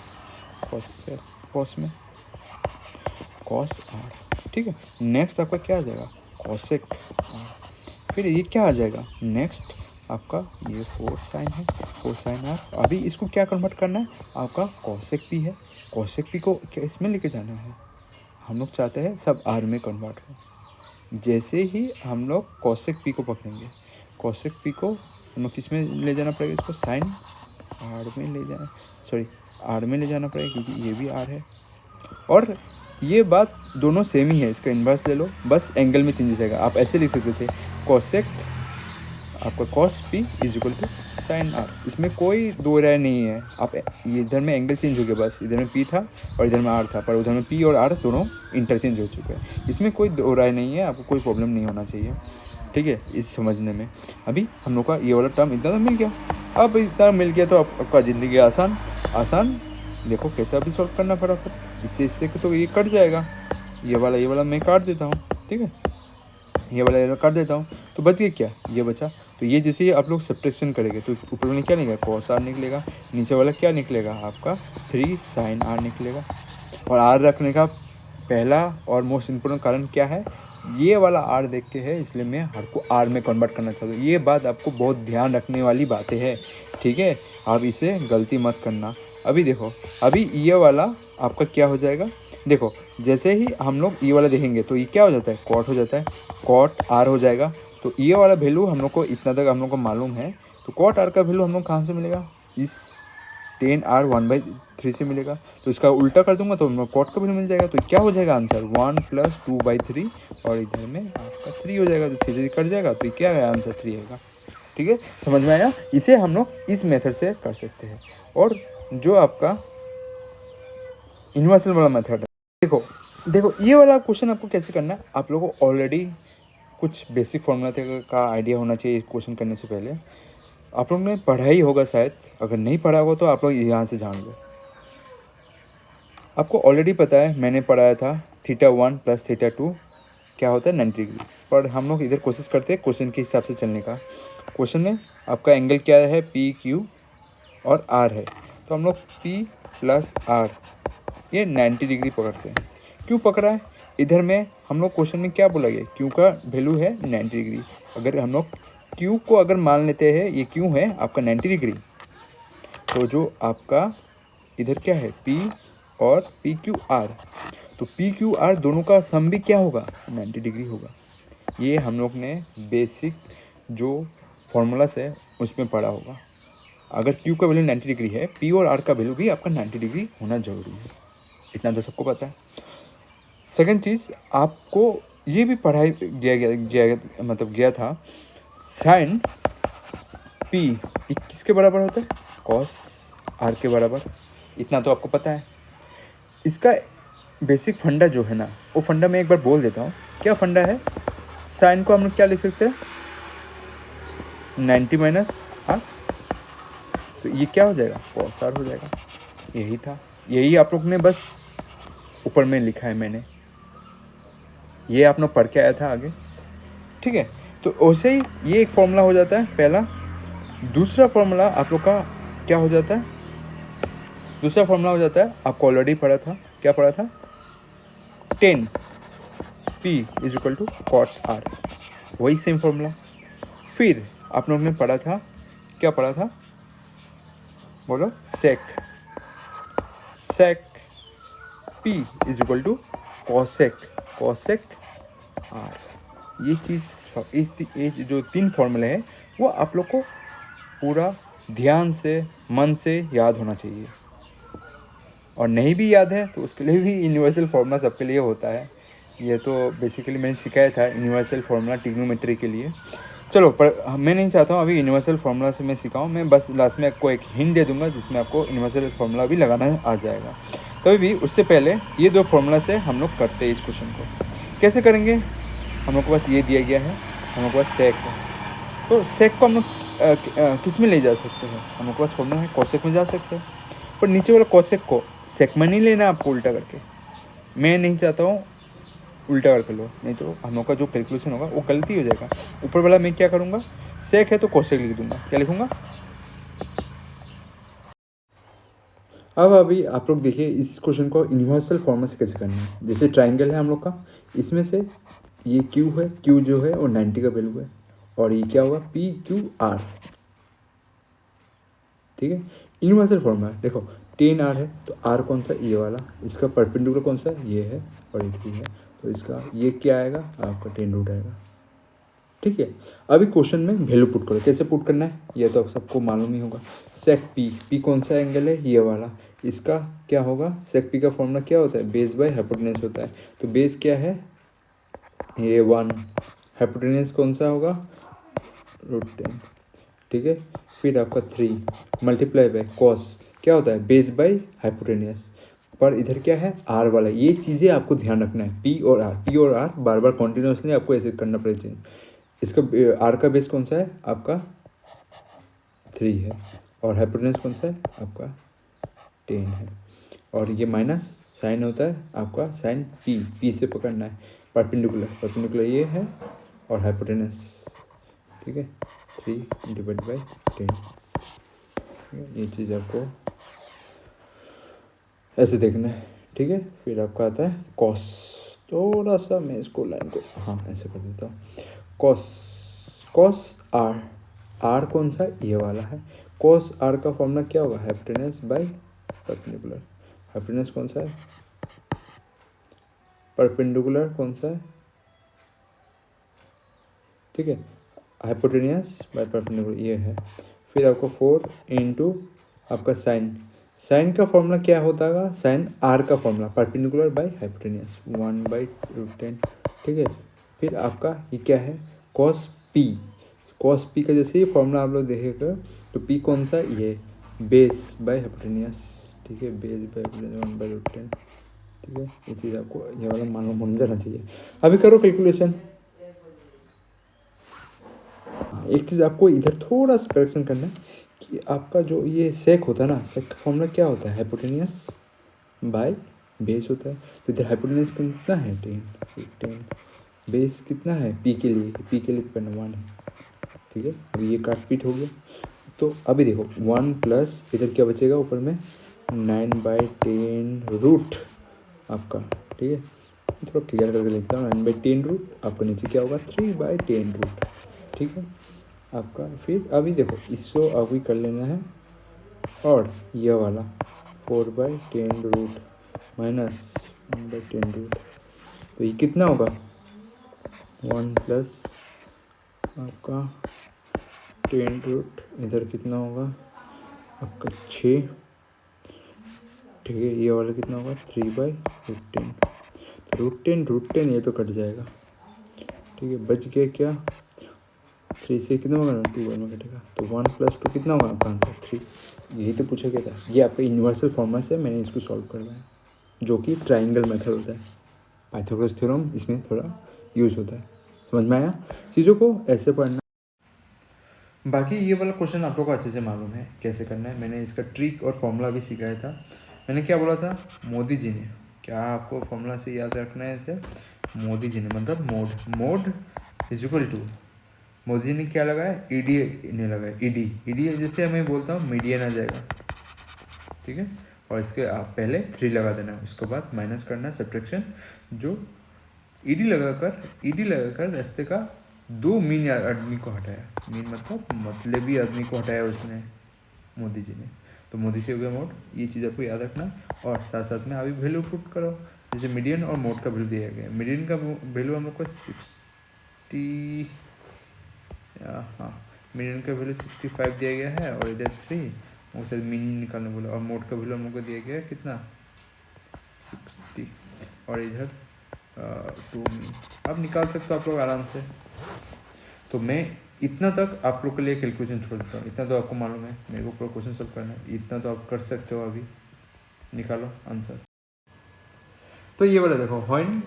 कॉस में, कॉस आर, ठीक है। नेक्स्ट आपका क्या आ जाएगा कॉसेक आर, फिर ये क्या आ जाएगा नेक्स्ट आपका ये 4 साइन है, 4 साइन आर। अभी इसको क्या कन्वर्ट करना है, आपका कॉसेक पी है, कॉसेक पी को क्या इसमें लेके जाना है, हम लोग चाहते हैं सब आर में कन्वर्ट हो। जैसे ही हम लोग कॉसेक पी को पकड़ेंगे, कॉसेक पी को हम लोग किस में ले जाना पड़ेगा, इसको साइन आर में ले जाना, सॉरी आर में ले जाना पड़ेगा, क्योंकि ये भी आर है। और ये बात दोनों सेम ही है, इसका इन्वर्स ले लो, बस एंगल में चेंजेस आएगा। आप ऐसे लिख सकते थे कॉसेक आपका cos P is equal to sine R, इसमें कोई दो राय नहीं है। आप ये इधर में एंगल चेंज हो गया, बस इधर में पी था और इधर में आर था, पर उधर में पी और आर दोनों इंटरचेंज हो चुके हैं। इसमें कोई दो राय नहीं है, आपको कोई प्रॉब्लम नहीं होना चाहिए, ठीक है, इस समझने में। अभी हम लोग का ये वाला टर्म इतना तो मिल गया। अब इतना मिल गया तो आपका ज़िंदगी आसान देखो कैसा भी सॉल्व करना पड़ा, फिर इससे तो ये कट जाएगा, ये वाला मैं काट देता हूँ, ठीक है, ये वाला काट देता हूँ, तो बच गया क्या, ये बचा। तो ये जैसे ही आप लोग सब्ट्रैक्शन करेंगे तो ऊपर में क्या निकलेगा कॉस आर निकलेगा, नीचे वाला क्या निकलेगा आपका 3 साइन आर निकलेगा। और आर रखने का पहला और मोस्ट इम्पोर्टेंट कारण क्या है, ये वाला आर देख के है, इसलिए मैं हर को आर में कन्वर्ट करना चाहता हूँ। ये बात आपको बहुत ध्यान रखने वाली बातें हैं, ठीक है, आप इसे गलती मत करना। अभी देखो, अभी ये वाला आपका क्या हो जाएगा, देखो जैसे ही हम लोग ये वाला देखेंगे तो ये क्या हो जाता है कॉट हो जाता है, कॉट आर हो जाएगा। तो ये वाला वैल्यू हम लोग को इतना तक हम लोग को मालूम है, तो कॉट आर का वैल्यू हम लोग कहाँ से मिलेगा, इस 10r 1/3 से मिलेगा। तो इसका उल्टा कर दूंगा तो हम लोग कॉट का वैल्यू मिल जाएगा। तो क्या हो जाएगा आंसर 1 + 2/3, और इधर में आपका 3 हो जाएगा, तो 3 कट जाएगा, तो क्या है आंसर 3 आएगा, ठीक है, समझ में आया। इसे हम लोग इस मेथड से कर सकते हैं। और जो आपका यूनिवर्सल वाला मेथड है, देखो ये वाला क्वेश्चन आपको कैसे करना है, आप लोगों को ऑलरेडी कुछ बेसिक फॉर्मूला का आइडिया होना चाहिए क्वेश्चन करने से पहले। आप लोग ने पढ़ा ही होगा शायद, अगर नहीं पढ़ा होगा तो आप लोग यहाँ से जान लो। आपको ऑलरेडी पता है, मैंने पढ़ाया था θ1 + θ2 क्या होता है 90 डिग्री। पर हम लोग इधर कोशिश करते हैं क्वेश्चन के हिसाब से चलने का। क्वेश्चन में आपका एंगल क्या है, पी क्यू और आर है, तो हम लोग पी + आर ये 90 डिग्री पकड़ते हैं। क्यों पकड़ा है, इधर में हम लोग क्वेश्चन में क्या बोला गया, क्यू का वैल्यू है 90 डिग्री। अगर हम लोग क्यू को अगर मान लेते हैं, ये क्यू है आपका 90 डिग्री, तो जो आपका इधर क्या है पी और पी क्यू आर। तो पी क्यू आर दोनों का सम भी क्या होगा, 90 डिग्री होगा। ये हम लोग ने बेसिक जो फॉर्मूलास है उसमें पढ़ा होगा। अगर क्यू का वैल्यू 90 डिग्री है, पी और आर का वैल्यू भी आपका 90 डिग्री होना जरूरी है, इतना तो सबको पता है। सेकंड चीज़, आपको ये भी पढ़ाई गया था, साइन पी किसके बराबर होता है, कॉस आर के बराबर, इतना तो आपको पता है। इसका बेसिक फंडा जो है ना, वो फंडा मैं एक बार बोल देता हूँ। क्या फंडा है, साइन को हम लोग क्या लिख सकते हैं, 90 माइनस आर, तो ये क्या हो जाएगा, कॉस आर हो जाएगा। यही था, यही आप लोग ने बस ऊपर में लिखा है मैंने, ये आप लोग पढ़ के आया था आगे, ठीक है। तो वैसे ही ये एक फॉर्मूला हो जाता है पहला। दूसरा फॉर्मूला आप लोग का क्या हो जाता है, दूसरा फॉर्मूला हो जाता है, आपको ऑलरेडी पढ़ा था, क्या पढ़ा था, 10 P is equal to cot R, वही सेम फॉर्मूला। फिर आप लोग ने पढ़ा था, क्या पढ़ा था, बोलो, sec P is equal to cosec R. ये चीज़, इस जो 3 फॉर्मूले हैं वो आप लोग को पूरा ध्यान से, मन से याद होना चाहिए। और नहीं भी याद है तो उसके लिए भी यूनिवर्सल फार्मूला सबके लिए होता है। ये तो बेसिकली मैंने सिखाया था यूनिवर्सल फार्मूला ट्रिग्नोमेट्री के लिए। चलो, पर मैं नहीं चाहता हूँ अभी यूनिवर्सल फार्मूला से मैं सिखाऊँ, मैं बस लास्ट में आपको एक हिंट दे दूंगा जिसमें आपको यूनिवर्सल फार्मूला भी लगाना आ जाएगा। तभी भी उससे पहले ये 2 फार्मूला से हम लोग करते हैं इस क्वेश्चन को। कैसे करेंगे, हम लोग के पास ये दिया गया है, हम लोग के पास सेक है, तो सेक को हम लोग किस में ले जा सकते हैं, हम लोग के पास फॉर्मूला है, कॉसेक में जा सकते हैं। पर नीचे वाला कॉसेक को सेक में नहीं लेना आपको उल्टा करके, मैं नहीं चाहता हूँ उल्टा करके लो, नहीं तो हम लोग का जो कैलकुलेशन होगा वो गलती हो जाएगा। ऊपर वाला मैं क्या करूँगा, सेक है तो कॉसेक लिख दूंगा, क्या लिखूँगा। अब अभी आप लोग देखिए इस क्वेश्चन को यूनिवर्सल फॉर्मूला से कैसे करना है। जैसे ट्राइंगल है हम लोग का, इसमें से ये क्यू है, क्यू जो है वो 90 का वैल्यू है, और ये क्या होगा, पी क्यू आर, ठीक है। यूनिवर्सल फॉर्मूला देखो, 10 आर है तो आर कौन सा, ये वाला, इसका परपेंडिकुलर कौन सा, ये है, और ये 3 है, तो इसका ये क्या आएगा, आपका 10 रूट आएगा, ठीक है। अभी क्वेश्चन में वैल्यू पुट करो, कैसे पुट करना है ये तो आप सबको मालूम ही होगा। सेक पी कौन सा एंगल है, ये वाला, इसका क्या होगा, सेक पी का फॉर्मूला क्या होता है, बेस बाय हाइपोटेनस होता है। तो बेस क्या है, ये 1, हाइपोटेनस कौन सा होगा, √10, ठीक है। फिर आपका 3 मल्टीप्लाई बाय कॉस, क्या होता है, बेस बाय हाइपोटेनस, पर इधर क्या है, आर वाला। ये चीज़ें आपको ध्यान रखना है, पी और आर बार बार कॉन्टिन्यूसली आपको ऐसे करना पड़ेगा। इसका आर का बेस कौन सा है, आपका 3 है, और हाइपोटेनस कौन सा है, आपका 10 है, और ये माइनस साइन होता है आपका साइन पी से पकड़ना है, परपेंडिकुलर ये है, और हाइपोटेनस, ठीक है, 3 डिवाइड बाई 10, ये चीज़ आपको ऐसे देखना है, ठीक है। फिर आपका आता है कॉस, थोड़ा सा मैं इसको लाइन को ऐसे कर देता हूँ, कॉस आर कौन सा, ये वाला है। कॉस आर का फॉर्मूला क्या होगा, हाइपोटेनस बाय परपेंडिकुलर, हाइपोटेनस कौन सा है, परपेंडिकुलर कौन सा है, ठीक है, हाइपोटेनस बाय परपेंडिकुलर ये है। फिर आपको 4 इंटू आपका साइन का फॉर्मूला क्या होता है, साइन आर का फॉर्मूला परपेंडिकुलर बाय हाइपोटेनस 1/√10, ठीक है। फिर आपका ये क्या है, कॉस पी का जैसे ही फॉर्मूला आप लोग देखेगा, तो पी कौन सा, ये बेस बाय हाइपोटेनस, ठीक है, बेस बाय 1/√10, ठीक है। ये चीज़ आपको ये वाला मालूम होना जाना चाहिए। अभी करो कैलकुलेशन। एक चीज़ आपको इधर थोड़ा सा करेक्शन करना है कि आपका जो ये सेक होता है ना, सेक का फॉर्मूला क्या होता है, हाइपोटेनियस बाय बेस होता है। तो इधर हाइपोटेनियस कितना है, 10, बेस कितना है, पी के लिए 1 है, ठीक है। अभी ये काट पीट हो गया, तो अभी देखो 1 प्लस इधर क्या बचेगा ऊपर में, 9/10 रूट आपका, ठीक है। थोड़ा क्लियर करके लिखता हूँ, 9/10 रूट आपका, नीचे क्या होगा, 3/10 रूट, ठीक है आपका। फिर अभी देखो इसको अभी कर लेना है, और ये वाला 4/10 रूट, माइनस 1/10 रूट, तो ये कितना होगा 1 प्लस आपका 10 रूट, इधर कितना होगा आपका 6, ठीक है। ये वाला कितना होगा 3/√10, तो √10 ये तो कट जाएगा, ठीक है। बच गया क्या 3 से कितना होगा 2 में कटेगा, तो 1 + 2 कितना होगा आपका आंसर 3। यही तो पूछा गया था, ये आपका यूनिवर्सल फॉर्मूला से मैंने इसको सॉल्व करवाया, जो कि ट्राइंगल मेथड होता है। पाइथागोरस थ्योरम इसमें थोड़ा यूज़ होता है, समझ में आया। चीज़ों को ऐसे पढ़ना। बाकी ये वाला क्वेश्चन आप लोग को अच्छे से मालूम है कैसे करना है, मैंने इसका ट्रिक और फॉर्मूला भी सिखाया था। मैंने क्या बोला था, मोदी जी ने, क्या आपको फॉर्मूला से याद रखना है ऐसे, मोदी जी ने मतलब mode equal to, Modi ji ने क्या लगाया ईडी ने लगाया, ईडी जैसे मैं बोलता हूँ मीडियन आ जाएगा, ठीक है। और इसके आप पहले 3 लगा देना, उसके बाद माइनस करना है सब्ट्रैक्शन, जो ईडी लगाकर रास्ते का 2 मीन आदमी को हटाया, मीन मतलबी आदमी को हटाया उसने, मोदी जी ने, तो मोदी से हो गया मोड। ये चीज़ आपको याद रखना, और साथ साथ में अभी वैल्यू पुट करो, जैसे मीडियन और मोड का वैल्यू दिया गया, मीडियन का वैल्यू हम लोग को 60, हाँ मीडियन का वैल्यू 65 दिया गया है, और इधर 3 उसे मीन निकालने बोला, और मोड का वैल्यू हम लोग को दिया गया है कितना 60, और इधर 2 मीन। अब निकाल सकते हो आप लोग आराम से। तो मैं इतना तक आप लोग के लिए कैलकुलेशन छोड़ देता हूँ, इतना तो आपको मालूम है, मेरे को पूरा क्वेश्चन सॉल्व करना है, इतना तो आप कर सकते हो। अभी निकालो आंसर। तो ये वाला देखो, when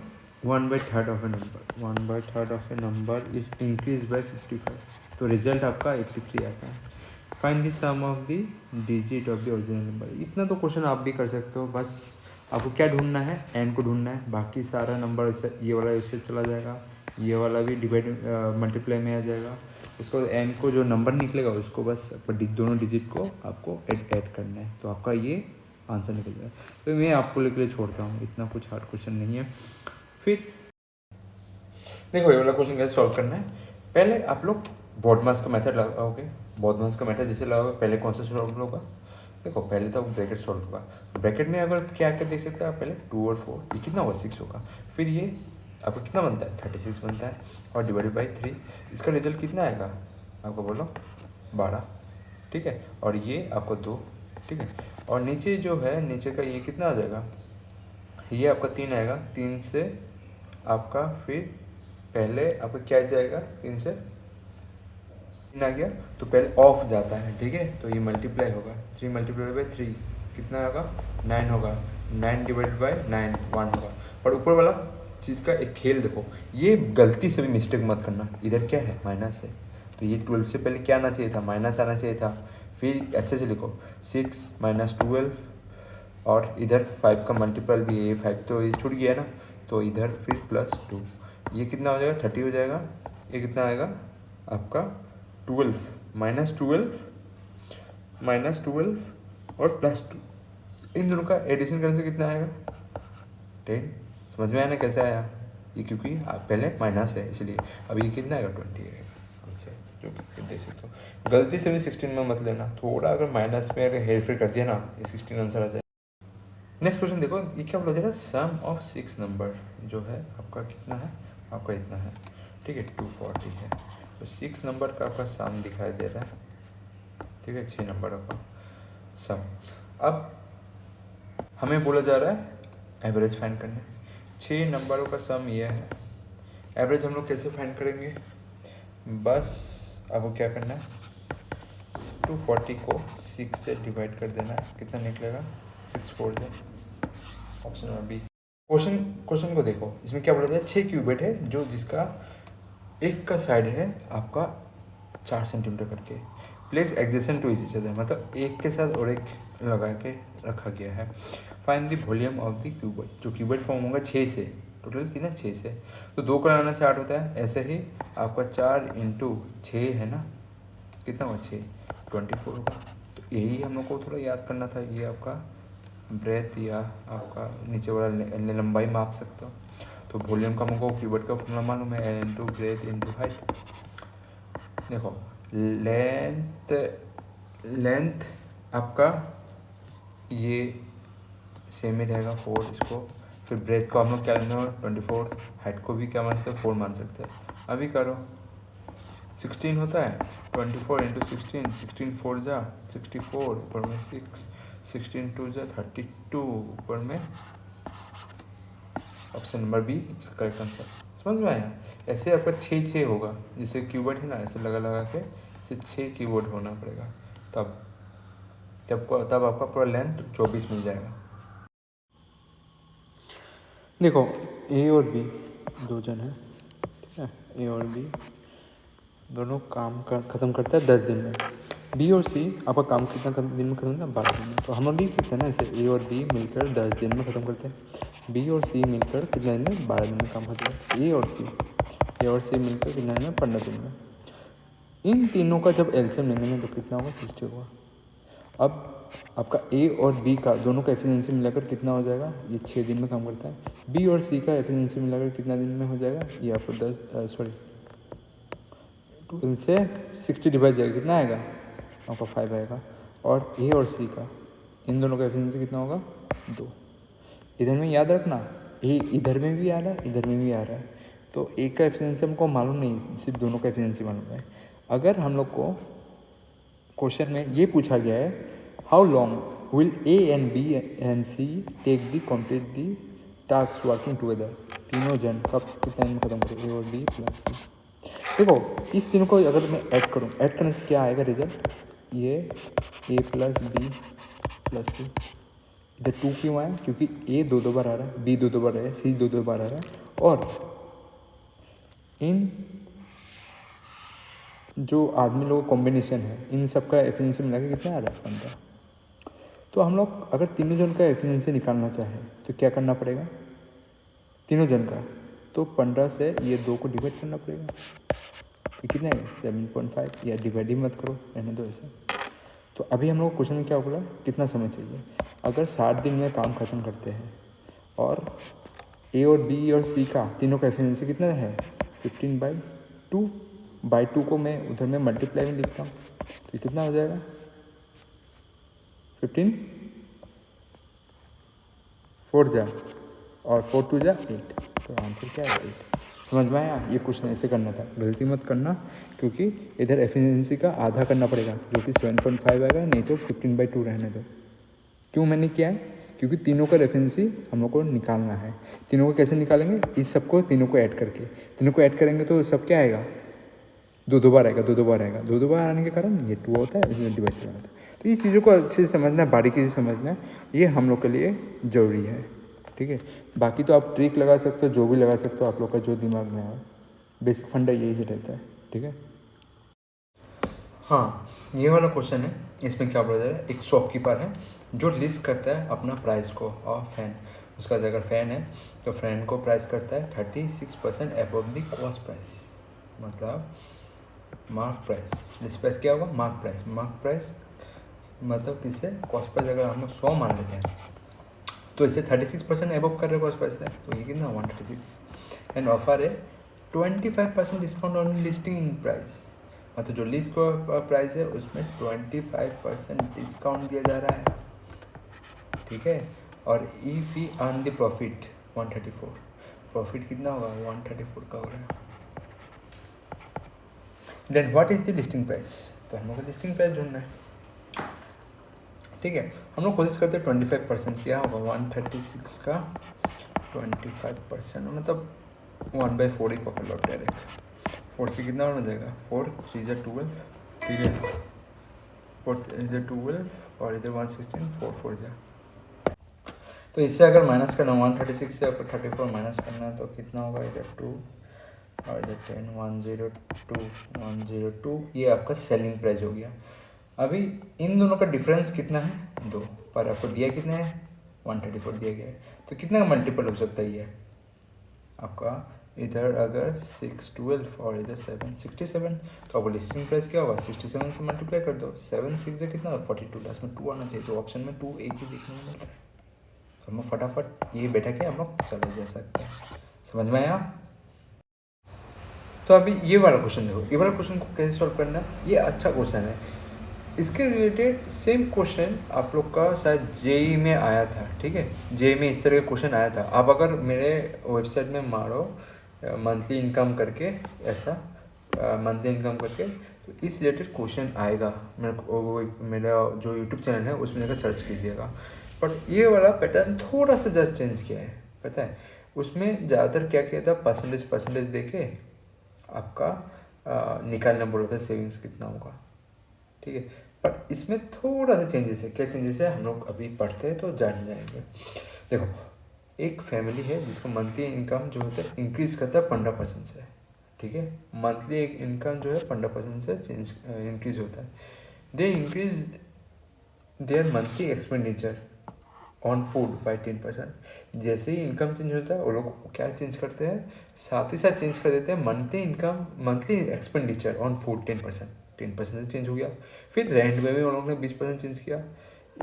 1/3 of a number, 1/3 of a number is increase by 55, तो रिजल्ट आपका 83 आता है। Find the sum of the digit of the original number. इतना तो क्वेश्चन आप भी कर सकते हो, बस आपको क्या ढूंढना है, एन को ढूंढना है, बाकी सारा नंबर इससे, ये वाला इससे चला जाएगा, ये वाला भी डिवाइड मल्टीप्लाई में आ जाएगा। उसको एन को जो नंबर निकलेगा उसको बस दोनों डिजिट को आपको ऐड करना है, तो आपका ये आंसर निकल जाएगा। तो मैं आपको लेके लिए छोड़ता हूँ, इतना कुछ हार्ड क्वेश्चन नहीं है। फिर देखो ये वाला क्वेश्चन कैसे सॉल्व करना है, पहले आप लोग बॉडमास का मेथड लगाओगे। बॉडमास का मेथड जैसे लगाओगे, पहले कौन सा सॉल्व होगा, देखो पहले तो ब्रैकेट सॉल्व होगा, ब्रैकेट में अगर क्या क्या देख सकते हैं आप, पहले 2 और 4, ये कितना होगा 6 होगा, फिर ये आपको कितना बनता है 36 बनता है, और डिवाइडेड बाई 3, इसका रिजल्ट कितना आएगा आपको बोलो 12, ठीक है। और ये आपको 2, ठीक है। और नीचे जो है, नीचे का ये कितना आ जाएगा, ये आपका 3 आएगा, 3 से आपका फिर पहले आपका क्या जाएगा, 3 से 3 आ गया, तो पहले ऑफ जाता है, ठीक है। तो ये मल्टीप्लाई होगा, 3 मल्टीप्लाई बाई 3 कितना होगा 9 होगा, 9 डिवाइड बाई 9 1 होगा। और ऊपर वाला चीज़ का एक खेल देखो, ये गलती से भी मिस्टेक मत करना, इधर क्या है माइनस है, तो ये 12 से पहले क्या आना चाहिए था, माइनस आना चाहिए था। फिर अच्छे से लिखो 6 - 12, और इधर 5 का मल्टीपल भी है, 5 तो ये छूट गया ना, तो इधर फिर +2, ये कितना हो जाएगा 30 हो जाएगा। ये कितना आएगा आपका 12 -12 और +2, इन दोनों का एडिशन करने से कितना आएगा 10। समझ में आया ना कैसे आया, ये क्योंकि आप पहले माइनस है इसलिए। अब ये कितना आएगा 20 आएगा आंसर, जो कि देख सकते हो। गलती से भी 16 में मत लेना, थोड़ा अगर माइनस में अगर हेर फेर कर दिया ना, ये 16 आंसर आ जाए। नेक्स्ट क्वेश्चन देखो, ये क्या बोला जा रहा है, सम ऑफ 6 नंबर जो है आपका कितना है, आपका इतना है, ठीक है 240 है। तो 6 नंबर का आपका सम दिखाई दे रहा है, ठीक है 6 नंबरों का सम। अब हमें बोला जा रहा है एवरेज फाइंड करने, 6 नंबरों का सम ये है। एवरेज हम लोग कैसे फाइंड करेंगे, बस आपको क्या करना है, 240 को 6 से डिवाइड कर देना है, कितना निकलेगा 6 4 जा, ऑप्शन नंबर बी। क्वेश्चन को देखो, इसमें क्या बोला जाए, 6 क्यूबिट है, जो जिसका एक का साइड है आपका 4 सेंटीमीटर करके, place adjacent to each other, मतलब एक के साथ और एक लगा के रखा गया है। Find the volume of the cubit, जो क्यूबिट फॉर्म होगा 6 से, टोटल कितना 6 से, तो 2 का लाना से 8 होता है। ऐसे ही आपका 4 × 6 है ना, कितना हुआ 6 24 होगा। तो यही हम लोग को थोड़ा याद करना था, ये आपका ब्रेथ या आपका नीचे वाला लंबाई माप सकते हो। तो वॉल्यूम का हमको क्यूबिट का फॉर्मूला मालूम है, L into breadth into height. देखो लेंथ आपका ये सेम ही रहेगा 4 इसको। फिर ब्रेथ को हम लोग क्या लेंगे 24, हाइट को भी क्या मान सकते हैं 4 मान सकते हैं। अभी करो 16 होता है 24 इंटू 16, 16 4 जा 64, ऊपर में 6, 16 2 जा 32, ऊपर में ऑप्शन नंबर बी इसका करेक्ट आंसर। समझ में आया? ऐसे आपका 6 होगा, जैसे कीबोर्ड है ना, ऐसे लगा लगा के इसे 6 कीबोर्ड होना पड़ेगा, तब आपका पूरा लेंथ 24 मिल जाएगा। देखो ए और बी दो जन हैं, ठीक है, ए और बी दोनों काम ख़त्म करता है 10 दिन में। बी और सी आपका काम कितना दिन में ख़त्म होता है 12 दिन में। तो हम लोग लिख सकते हैं ना, ऐसे ए और बी मिलकर 10 दिन में ख़त्म करते हैं। बी और सी मिलकर कितने दिन में 12 दिन में काम खत्म करते हैं। ए और सी मिलकर कितने दिन में 15 दिन में। इन तीनों का जब एलसीएम लेंगे ना तो कितना होगा 60 होगा। अब आपका ए और बी का दोनों का एफिशिएंसी मिलाकर कितना हो जाएगा, ये 6 दिन में काम करता है। बी और सी का एफिशिएंसी मिलाकर कितना दिन में हो जाएगा, ये आपको 12 से 60 डिवाइड जाएगा, कितना आएगा आपका 5 आएगा। और ए और सी का इन दोनों का एफिशिएंसी कितना होगा 2। इधर में याद रखना, ए इधर में भी आ रहा है, इधर में भी आ रहा है, तो एक का एफिशिएंसी हमको मालूम नहीं, सिर्फ दोनों का एफिशिएंसी मालूम है। अगर हम लोग को क्वेश्चन में ये पूछा गया है how long will A and B and C take the complete the task working together, तीनों जन कब कितने दिन में खत्म करें, ए और बी प्लस सी। देखो इस तीनों को अगर मैं ऐड करूँ, ऐड करने से क्या आएगा रिजल्ट, ये ए प्लस बी प्लस सी। इधर 2 क्यों आया, क्योंकि ए दो बार आ रहा है, बी दो बार आ रहा है, सी दो बार आ रहा है, और इन जो आदमी लोगों का कॉम्बिनेशन है इन सब का एफिशिएंसी मिला के कितना आ रहा है 15। तो हम लोग अगर तीनों जन का एफिशिएंसी निकालना चाहें तो क्या करना पड़ेगा, तीनों जन का, तो 15 से ये 2 को डिवाइड करना पड़ेगा, तो कितना है 7.5, या डिवाइड ही मत करो, रहने दो ऐसे। तो अभी हम लोग क्वेश्चन में क्या बोला, कितना समय चाहिए। अगर 60 दिन में काम ख़त्म करते हैं और ए और बी और सी का तीनों का एफिशिएंसी कितना है 15/2 को मैं उधर में मल्टीप्लाई में लिखता हूँ, तो कितना हो जाएगा 15 4 जा और 4 2 जा 8, तो आंसर क्या है 8। समझ में आया? ये क्वेश्चन ऐसे करना था, गलती मत करना, क्योंकि इधर एफिशिएंसी का आधा करना पड़ेगा जो कि 7.5 आएगा, नहीं तो 15/2 रहने दो। क्यों मैंने किया है, क्योंकि तीनों का रेफरेंसी हम लोग को निकालना है। तीनों को कैसे निकालेंगे, इस सबको तीनों को ऐड करके, तीनों को ऐड करेंगे तो सब क्या आएगा, दो बार आएगा, दो बार आने के कारण ये 2 होता है, इसमें डिवाइड चला जाता है। तो ये चीज़ों को अच्छे से समझना, बारीकी से समझना, ये हम लोग के लिए ज़रूरी है, ठीक है। बाकी तो आप ट्रिक लगा सकते हो, जो भी लगा सकते हो, आप लोग का जो दिमाग में आए, बेसिक फंडा यही रहता है, ठीक है। हाँ, ये वाला क्वेश्चन है, इसमें क्या बोला जा रहा है, एक शॉपकीपर है जो लिस्ट करता है अपना प्राइस को और फैन, उसका अगर फैन है तो फैन को प्राइस करता है 36% अबव द कॉस्ट प्राइस, मतलब मार्क प्राइस। लिस्ट प्राइस क्या होगा, मार्क प्राइस मतलब किससे, कॉस्ट प्राइस अगर हम 100 मान लेते हैं तो इसे 36% अबव कर रहे कॉस्ट प्राइस है, तो ये कितना 136, एंड ऑफर है 25% डिस्काउंट ऑन लिस्टिंग प्राइस, मतलब जो लिस्ट का प्राइस है उसमें 25% डिस्काउंट दिया जा रहा है, ठीक है। और if we earn the profit 134, profit कितना होगा 134 का हो रहा है, then what is the listing price, तो हम लोग को लिस्टिंग प्राइस ढूंढना है, ठीक है। हम लोग कोशिश करते हैं 25%, क्या होगा 136 का 25%, मतलब 1/4 ही पकड़ लो डायरेक्ट, 4 से कितना हो जाएगा 4 3 जा 12, ठीक है, 4 3 जा 12 और इधर 116, 4 4 जा, तो इससे अगर माइनस करना 136 से आपको 34 माइनस करना है तो कितना होगा, इधर 2 और इधर 10, 102, ये आपका सेलिंग प्राइस हो गया। अभी इन दोनों का डिफरेंस कितना है 2, पर आपको दिया कितना है 134 दिया गया है, तो कितना का मल्टीपल हो सकता है ये आपका, इधर अगर 6 12 और इधर 7 67, तो आपको लिस्टिंग प्राइस क्या होगा 67 से मल्टीप्लाई कर दो, 7 6 जो कितना 42, लास्ट में 2 आना चाहिए, तो ऑप्शन में 2 एक ही देखने को मिल रहा है, तो हम फटाफट ये बैठा के हम लोग चले जा सकते हैं। समझ में आया? तो अभी ये वाला क्वेश्चन देखो, ये वाला क्वेश्चन को कैसे सॉल्व करना है, ये अच्छा क्वेश्चन है। इसके रिलेटेड सेम क्वेश्चन आप लोग का शायद जेई में आया था, ठीक है। जेई में इस तरह का क्वेश्चन आया था। आप अगर मेरे वेबसाइट में मारो मंथली इनकम करके, ऐसा मंथली इनकम करके, तो इस रिलेटेड क्वेश्चन आएगा। मेरा जो यूट्यूब चैनल है उसमें जाकर सर्च कीजिएगा। बट ये वाला पैटर्न थोड़ा सा जस्ट चेंज किया है, पता है। उसमें ज़्यादातर क्या किया था, परसेंटेज देके आपका निकालना बोला था सेविंग्स कितना होगा, ठीक है। बट इसमें थोड़ा सा चेंजेस है। क्या चेंजेस है हम लोग अभी पढ़ते हैं तो जान जाएंगे। देखो, एक फैमिली है जिसका मंथली इनकम जो होता है इंक्रीज करता है 15% से, ठीक है। मंथली एक इनकम जो है 15% से चेंज इंक्रीज होता है। They increase their monthly expenditure on food by 10%। जैसे ही इनकम चेंज होता है वो लोग क्या चेंज करते हैं, साथ ही साथ चेंज कर देते हैं monthly income, monthly expenditure on food 10% से चेंज हो गया। फिर रेंट में भी उन लोगों ने 20% चेंज किया।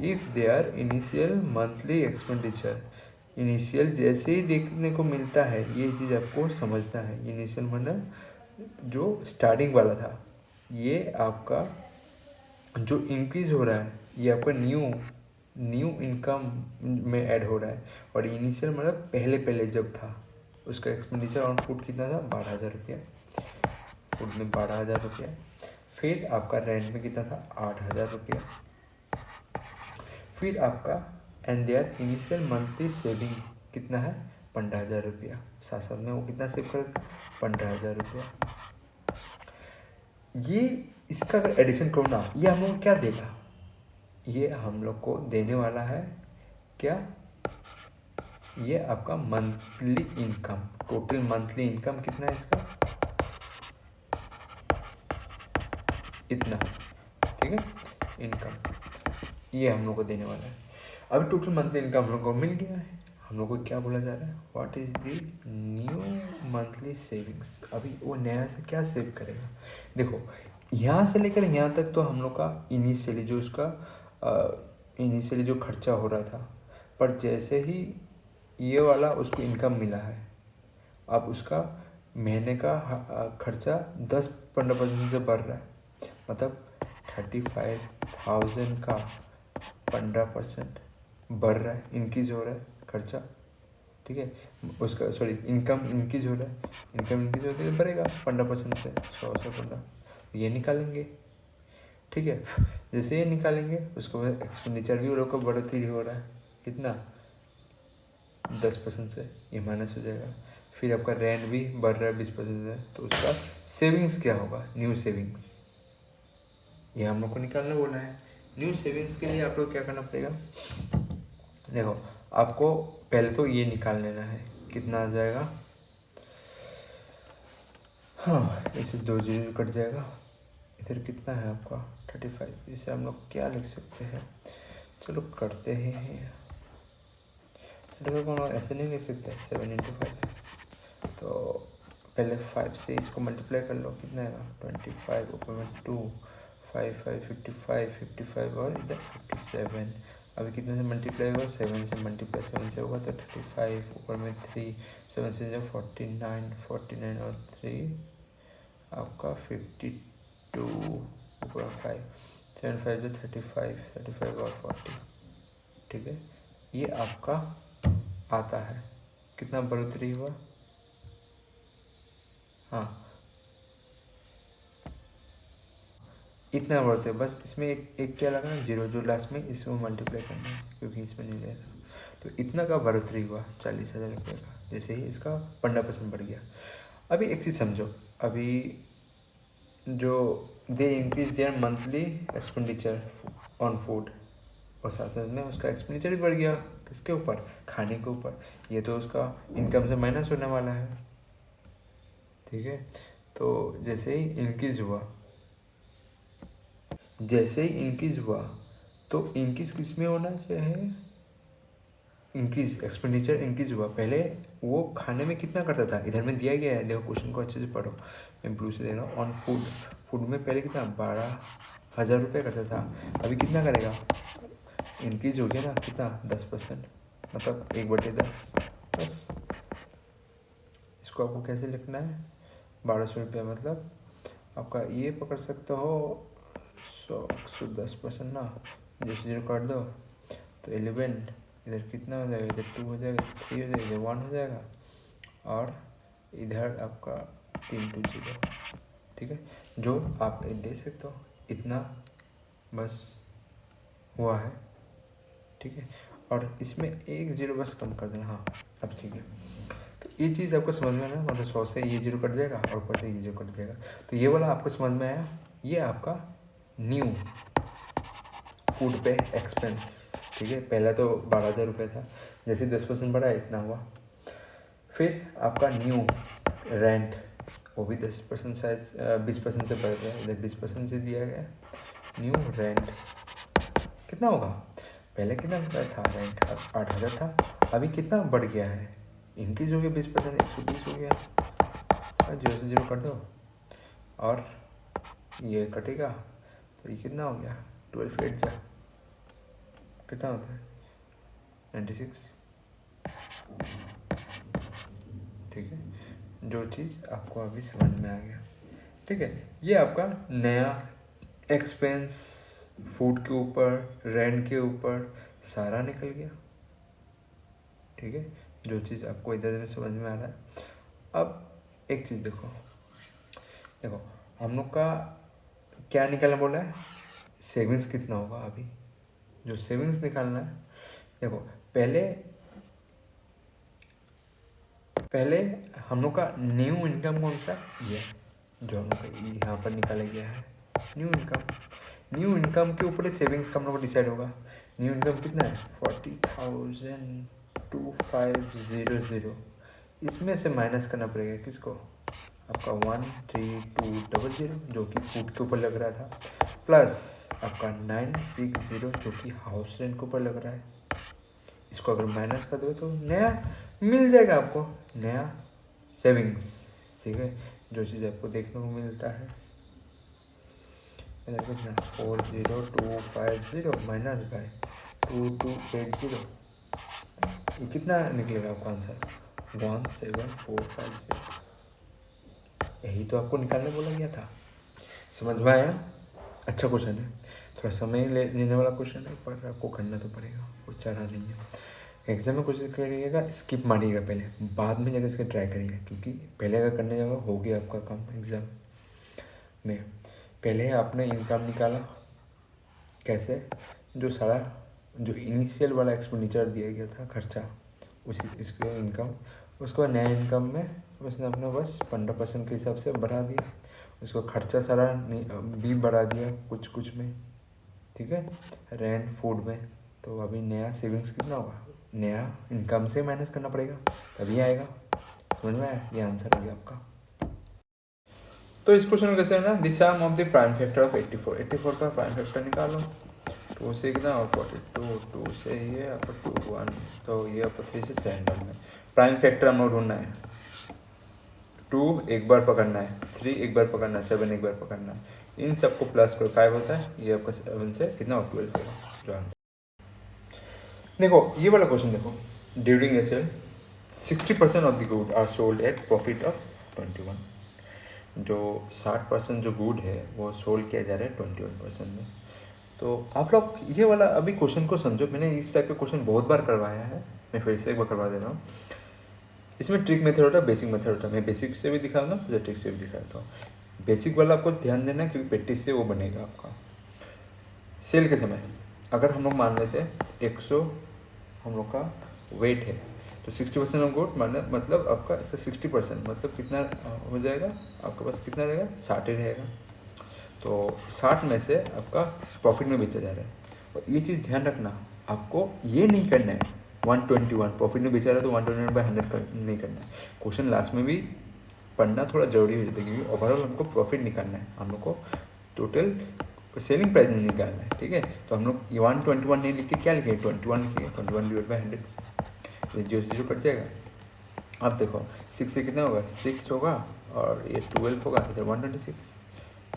If they are initial monthly expenditure, initial जैसे ही देखने को मिलता है, ये चीज़ आपको समझना है। इनिशियल मतलब जो स्टार्टिंग वाला था, ये आपका जो इंक्रीज हो रहा है ये आपका न्यू इनकम में ऐड हो रहा है। और इनिशियल मतलब पहले पहले जब था उसका एक्सपेंडिचर ऑन फूड कितना था, 12,000 रुपया, फूड में 12,000 रुपया। फिर आपका रेंट में कितना था, 8,000 रुपया। फिर आपका and their initial monthly saving कितना है, 15,000 रुपया। साथ साथ में वो कितना सेव कर, 15,000 रुपया। ये इसका अगर एडिशन करो ना, ये हम लोग क्या देगा, ये हम लोग को देने वाला है क्या, ये आपका monthly income, total monthly income कितना है इसका, इतना, ठीक है। इनकम ये हम लोग को देने वाला है। अभी टोटल मंथली इनकम हम लोग को मिल गया है। हम लोग को क्या बोला जा रहा है, what is the new monthly savings. अभी वो नया से क्या सेव करेगा। देखो, यहाँ से लेकर यहाँ तक तो हम लोग का इनिशियली जो उसका इनिशियली जो खर्चा हो रहा था, पर जैसे ही ये वाला उसको इनकम मिला है, अब उसका महीने का खर्चा 10-15% से बढ़ रहा है। मतलब 35,000 का 15% बढ़ रहा है, इंक्रीज हो रहा है खर्चा, ठीक है। उसका सॉरी इनकम इंक्रीज हो रहा है, इनकम इंक्रीज होते तो बढ़ेगा 15% से 100 से 15, ये निकालेंगे, ठीक है। जैसे ये निकालेंगे उसके बाद एक्सपेंडिचर भी वो लोग का बढ़ोतरी हो रहा है, कितना 10% से, ये माइनस हो जाएगा। फिर आपका रेंट भी बढ़ रहा है 20% से, तो उसका सेविंग्स क्या होगा, न्यू सेविंग्स, ये हम लोग को निकालना बोला है। न्यू सेविंग्स के लिए आप लोग क्या करना पड़ेगा, देखो आपको पहले तो ये निकाल लेना है, कितना आ जाएगा, हाँ इससे 2 जीरो कट जाएगा। इधर कितना है आपका 35, इसे हम लोग क्या लिख सकते हैं, चलो करते हैं। चलो ऐसे नहीं लिख सकते, 7 × 5, तो पहले 5 से इसको मल्टीप्लाई कर लो, कितना आएगा 25, ऊपर में 2, 5 5 55 और इधर 57। अभी कितने से मल्टीप्लाई होगा, 7 से मल्टीप्लाई 7 से होगा तो 35, ऊपर में 3, 7 से जब 49 और 3 आपका 52, ऊपर 5, 7 5 जो 35 और 40, ठीक है। ये आपका आता है, कितना बढ़ोतरी हुआ, हाँ इतना बढ़ते हैं। बस इसमें एक क्या लगाना, जीरो जो लास्ट में, इसमें मल्टीप्लाई करना है क्योंकि इसमें नहीं ले रहा। तो इतना का बढ़ोतरी हुआ 40,000 रुपये का, जैसे ही इसका 15% बढ़ गया। अभी एक चीज़ समझो, अभी जो they increase their monthly expenditure on food, और साथ साथ में उसका एक्सपेंडिचर भी बढ़ गया, किसके ऊपर, खाने के ऊपर। ये तो उसका इनकम से माइनस होने वाला है, ठीक है। तो जैसे ही इंक्रीज हुआ, जैसे ही इंक्रीज हुआ, तो इंक्रीज किस में होना चाहिए, इंक्रीज एक्सपेंडिचर इंक्रीज हुआ। पहले वो खाने में कितना करता था, इधर में दिया गया है, देखो क्वेश्चन को अच्छे से पढ़ो, मैं ब्लू से दे रहा हूँ। ऑन फूड में पहले कितना 12,000 रुपये करता था, अभी कितना करेगा, इंक्रीज हो गया ना, कितना 10%, मतलब 1/10, बस। इसको आपको कैसे लिखना है, 1,200 रुपया, मतलब आपका ये पकड़ सकते हो 110% ना, जीरो से जीरो काट दो तो 11, इधर कितना हो जाएगा, इधर 2 हो जाएगा, 3 हो जाएगा, इधर 1 हो जाएगा, और इधर आपका 3 2 0। ठीक है, जो आप दे सकते हो इतना बस हुआ है। ठीक है, और इसमें एक जीरो बस कम कर देना। हाँ अब ठीक है, तो ये चीज़ आपको समझ में आया, मतलब 100 से ये जीरो कट जाएगा और ऊपर से ये जीरो कट जाएगा, तो ये वाला आपको समझ में आया। ये आपका न्यू फूड पे एक्सपेंस। ठीक है, पहला तो 12,000 रुपये था, जैसे 10% बढ़ा इतना हुआ। फिर आपका न्यू रेंट, वो भी 10% शायद 20% से बढ़ गया, इधर 20% से दिया गया। न्यू रेंट कितना होगा, पहले कितना था रेंट, 8,000 था, अभी कितना बढ़ गया है, इंक्रीज हो गया 20%, 120 हो गया। जीरो से जीरो कर दो और ये कटेगा, तो ये कितना हो गया, 12 8 जा कितना होता है, 96। ठीक है, जो चीज़ आपको अभी समझ में आ गया। ठीक है, ये आपका नया एक्सपेंस फूड के ऊपर, रेंट के ऊपर सारा निकल गया। ठीक है, जो चीज़ आपको इधर में समझ में आ रहा है। अब एक चीज़ देखो, देखो हम लोग का क्या निकालना बोला है, सेविंग्स कितना होगा अभी, जो सेविंग्स निकालना है। देखो पहले हम लोग का न्यू इनकम कौन सा, ये जो हम लोग का यहाँ पर निकाला गया है न्यू इनकम। न्यू इनकम के ऊपर सेविंग्स का हम लोग को डिसाइड होगा। न्यू इनकम कितना है, 40,2500। इसमें से माइनस करना पड़ेगा किसको, आपका 13200 जो कि फूड के ऊपर लग रहा था, प्लस आपका 960 जो कि हाउस रेंट के ऊपर लग रहा है। इसको अगर माइनस कर दो तो नया मिल जाएगा आपको, नया सेविंग्स। ठीक है, जो चीज़ आपको देखने को मिलता है कितना, 40250 माइनस बाय 2280, ये कितना निकलेगा आपका आंसर, 17450। यही तो आपको निकालने बोला गया था। समझ में आया, अच्छा क्वेश्चन है, थोड़ा समय लेने वाला क्वेश्चन है, पर आपको करना तो पड़ेगा, कोई चारा नहीं है। एग्जाम में कोशिश करिएगा स्किप मारिएगा पहले, बाद में जाकर इसका ट्राई करिएगा, क्योंकि पहले अगर करने जाओगे हो गया आपका काम एग्ज़ाम में। पहले आपने इनकम निकाला कैसे, जो सारा जो इनिशियल वाला एक्सपेंडिचर दिया गया था खर्चा, उसी इसके इनकम, उसको नया इनकम में उसने अपना बस 15% के हिसाब से बढ़ा दिया, उसको खर्चा सारा भी बढ़ा दिया कुछ कुछ में। ठीक है, रेंट फूड में, तो अभी नया सेविंग्स कितना होगा, नया इनकम से माइनस करना पड़ेगा तभी आएगा। समझ में आया, ये आंसर हो गया आपका। तो इस क्वेश्चन का है ना, the sum of the prime factor of 84 का प्राइम फैक्टर निकालो। 2 से कितना, 42, 2 से ये आपका 2 1, तो ये आपका 3 से 7 में प्राइम फैक्टर हम लोग ढूंढना है। 2 एक बार पकड़ना है, 3 एक बार पकड़ना है, 7 एक बार पकड़ना है, इन सबको प्लस करो 5 होता है, ये आपका 7 से कितना 12 होगा जो आंसर। देखो ये वाला क्वेश्चन देखो, during a sale 60% of the good are sold at profit of 21। जो 60% जो गुड है वो सोल्ड किया जा रहा है 21% में। तो आप लोग ये वाला अभी क्वेश्चन को समझो, मैंने इस टाइप का क्वेश्चन बहुत बार करवाया है, मैं फिर से एक बार करवा दे रहा हूँ। इसमें ट्रिक मेथड होता है, बेसिक मेथड होता है, मैं बेसिक से भी दिखाऊंगा मुझे ट्रिक से भी दिखाता हूँ। बेसिक वाला आपको ध्यान देना है, क्योंकि प्रैक्टिस से वो बनेगा आपका। सेल के समय अगर हम लोग मान लेते हैं 100 हम लोग का वेट है, तो 60% ऑफ गुड मतलब आपका इसका 60% मतलब कितना हो जाएगा, आपके पास कितना रहेगा, 60 ही रहेगा। तो 60 में से आपका प्रॉफिट में बेचा जा रहा है, और ये चीज़ ध्यान रखना, आपको ये नहीं करना है 121 प्रॉफिट में बेचा रहा है तो 121/100 नहीं करना है। क्वेश्चन लास्ट में भी पढ़ना थोड़ा जरूरी हो जाता है, क्योंकि ओवरऑल हमको प्रॉफिट निकालना है, हम लोग को टोटल सेलिंग प्राइस नहीं निकालना है। ठीक है, तो हम लोग 121 नहीं लिख के क्या लिखेंगे, 21 लिखेंगे, 21/100, ये 0 कट जाएगा। अब देखो 6 से कितना होगा, 6 होगा, और ये 12 होगा, इधर 126।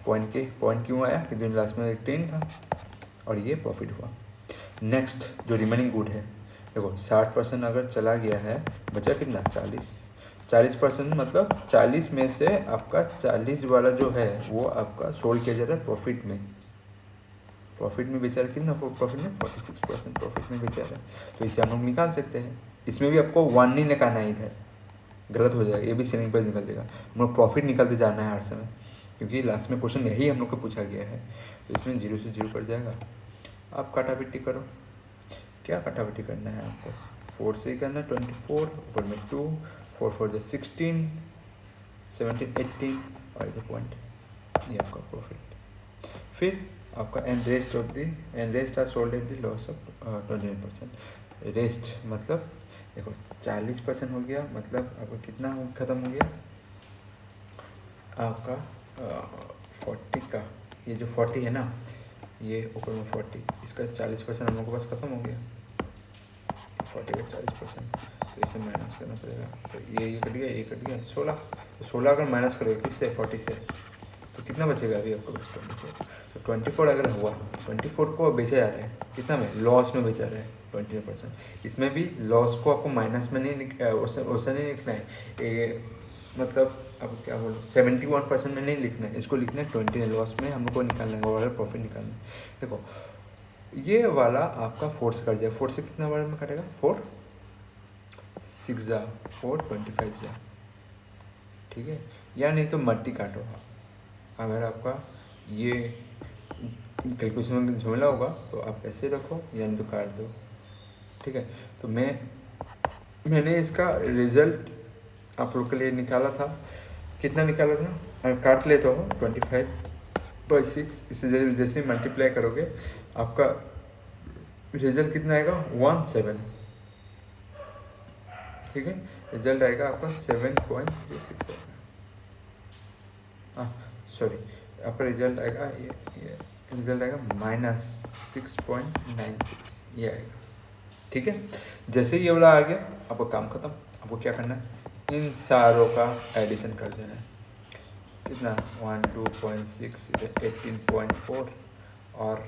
पॉइंट क्यों आया, क्योंकि लास्ट में 10 था, और ये प्रॉफिट हुआ। नेक्स्ट जो रिमेनिंग गुड है, देखो 60% अगर चला गया है, बचा कितना, 40% मतलब 40 में से आपका 40 वाला जो है वो आपका सोल्ड किया जा रहा है प्रॉफिट में। प्रॉफिट में बेचा रहा है, कितना प्रॉफिट में 46% प्रॉफिट में बेचा रहा है, तो इसे हम लोग निकाल सकते हैं। इसमें भी आपको 1 नहीं निकालना है, इधर गलत हो जाएगा, ये भी सेलिंग प्राइस निकल देगा। हम लोग प्रॉफिट निकालते जाना है हर समय, क्योंकि लास्ट में क्वेश्चन यही हम लोग को पूछा गया है। तो इसमें 0 से 0 कट जाएगा। आप काटापिट्टी करो, क्या काटापिट्टी करना है आपको, 4 से ही करना है, 24 ऊपर में 2, 4 4 जो 16, 17 18 और इधर पॉइंट, ये आपका प्रॉफिट। फिर आपका and rest are sold at the loss of 29%। Rest मतलब देखो 40% हो गया, मतलब आपका कितना ख़त्म हो गया आपका 40 का, ये जो 40 है ना, ये ऊपर में 40, इसका 40% हम लोग के पास ख़त्म हो गया। 40 का 40%, तो इसे माइनस करना पड़ेगा। तो ये कट गया, ये कट गया 16, तो 16 अगर माइनस करोगे किससे, 40 से, तो कितना बचेगा अभी आपको बस 24। तो 24 अगर हुआ, 24 को बेचा जा रहा है कितना में, लॉस में बेचा रहा है 20%। इसमें भी लॉस को आपको माइनस में नहीं वैसा नहीं लिखना है, ये मतलब अब क्या बोलो 71% में नहीं लिखना है, इसको लिखना है 20 लॉस में हम लोग को निकालना है, और प्रॉफिट निकालना है। देखो ये वाला आपका 4 से कट जाए, 4 से कितना बार में कटेगा, 4 6 जा 4 25 जा, ठीक है, या नहीं तो मल्टी काटो। अगर आपका ये कैलकुलेशन में झमेला होगा तो आप ऐसे रखो, या नहीं तो काट दो, ठीक है। तो मैंने इसका रिजल्ट आप लोग के लिए निकाला था, कितना निकाला था, अगर काट लेते हो 25/6, इसे जैसे मल्टीप्लाई करोगे आपका रिजल्ट कितना आएगा 17, ठीक है, रिजल्ट आएगा आपका 7.36 आएगा, हाँ सॉरी, आपका रिजल्ट आएगा ये रिजल्ट आएगा -6.96, ये आएगा, ठीक है। जैसे ये वाला आ गया आपका काम खत्म। आपको क्या करना है, इन सारों का एडिशन कर देना है, कितना 12.6 इधर 18.4, और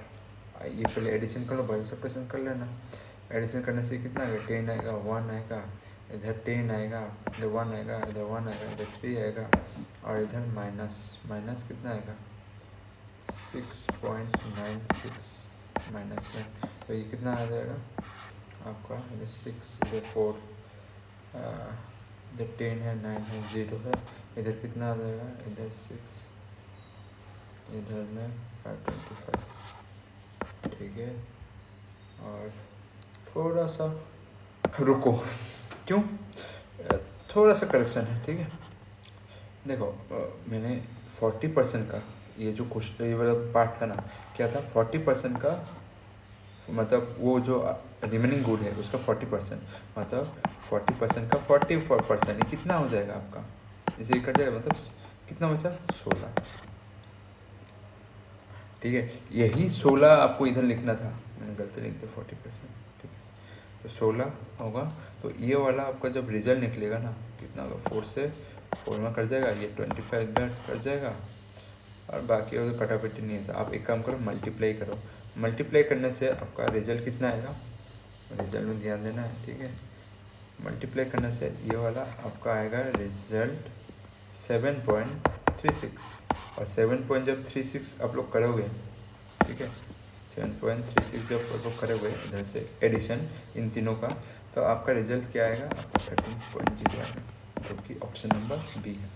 ये पहले एडिशन कर लो, भाई सब्ट्रैक्शन कर लेना। एडिशन करने से कितना आएगा, 10 आएगा, 1 आएगा, इधर 10 आएगा, इधर 1 आएगा, इधर 1 आएगा, इधर 3 आएगा, और इधर माइनस कितना आएगा 6.96 माइनस में, तो ये कितना आ जाएगा आपका, इधर 6, इधर 4, इधर 10 है, 9 है, 0 है, इधर कितना आ जाएगा, इधर 6, इधर में 525, ठीक है। और थोड़ा सा रुको, क्यों, थोड़ा सा करेक्शन है, ठीक है। देखो मैंने 40% का ये जो क्वेश्चन, ये वाला पार्ट था ना, क्या था 40% का, मतलब वो जो रिमेनिंग गुड है उसका 40%, मतलब 40% का 44%, ये कितना हो जाएगा आपका, इसे कट जाएगा, मतलब कितना बचा 16, ठीक है। यही 16 आपको इधर लिखना था, मैंने गलती लिख दिया 40%, ठीक है। तो 16 होगा, तो ये वाला आपका जब रिजल्ट निकलेगा ना, कितना होगा 4 से 4 में कट जाएगा, ये 25 में कट जाएगा, और बाकी और कटापिटी नहीं है। तो आप एक काम करो, मल्टीप्लाई करो, मल्टीप्लाई करने से आपका रिजल्ट कितना आएगा, रिजल्ट में ध्यान देना है, ठीक है। मल्टीप्लाई करने से ये वाला आपका आएगा रिजल्ट 7.36, और 7.36 आप लोग करोगे, ठीक है, 7.36 जब आप लोग करोगे इधर से एडिशन इन तीनों का, तो आपका रिजल्ट क्या आएगा, आपका 13.0 आएगा, जो कि ऑप्शन नंबर बी है।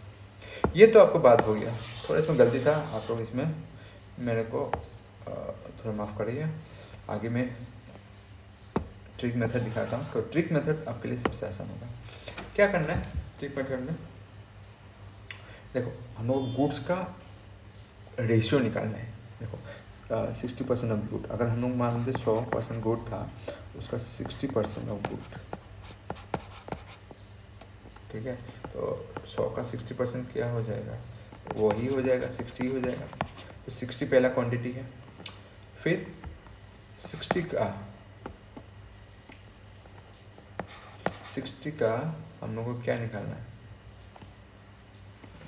ये तो आपको बात हो गया, थोड़ा इसमें गलती था, आप लोग इसमें मेरे को थोड़ा माफ़ करिए। आगे मैं ट्रिक मेथड दिखाता हूँ, तो ट्रिक मेथड आपके लिए सबसे आसान होगा। क्या करना है ट्रिक मेथड में, देखो हम लोग गुड्स का रेशियो निकालना है। देखो 60% ऑफ गुड, अगर हम लोग मान लेते 100% गुड था, उसका 60% ऑफ गुड, ठीक है। तो 100 का 60% क्या हो जाएगा, वही हो जाएगा 60 हो जाएगा। तो 60 पहला क्वांटिटी है, फिर 60 का हम लोग को क्या निकालना है,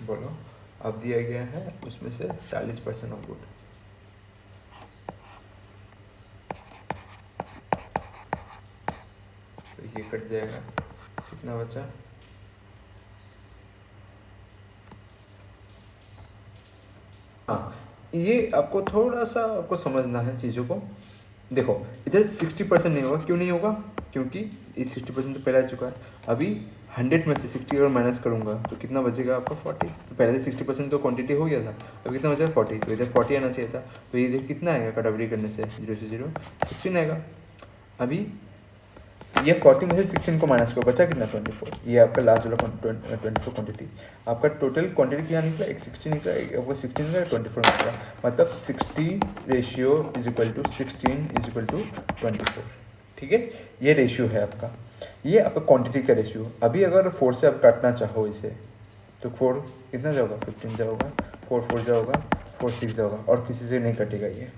बोलो। अब दिया गया है उसमें से 40% ऑफ गुड, तो ये कट जाएगा, कितना बचा, हाँ ये आपको थोड़ा सा आपको समझना है चीज़ों को। देखो इधर 60% नहीं होगा, क्यों नहीं होगा? क्योंकि इस 60% तो पहले आ चुका है। अभी 100 में से 60 अगर माइनस करूँगा तो कितना बचेगा आपका 40। तो पहले से 60% तो क्वांटिटी हो गया था, अभी कितना बचेगा 40। तो इधर 40 आना चाहिए था, तो इधर कितना आएगा कटावरी करने से 0 से 0 16 आएगा। अभी ये 40 में से 16 को माइनस करो, बचा कितना 24। ये आपका लास्ट वाला 24 क्वांटिटी। आपका टोटल क्वांटिटी क्या निकला, एक 60 निकला, एक आपका 16 निकला, 24 निकला। मतलब 60 ratio is equal to 16 is equal to 24। ठीक है, ये रेशियो है आपका, ये आपका क्वांटिटी का रेशियो। अभी अगर 4 से आप काटना चाहो इसे तो 4 कितना जाओगा 15 जाओगा, 4 4 जाओगा, 4 6 जाओगा, और किसी से नहीं कटेगा ये।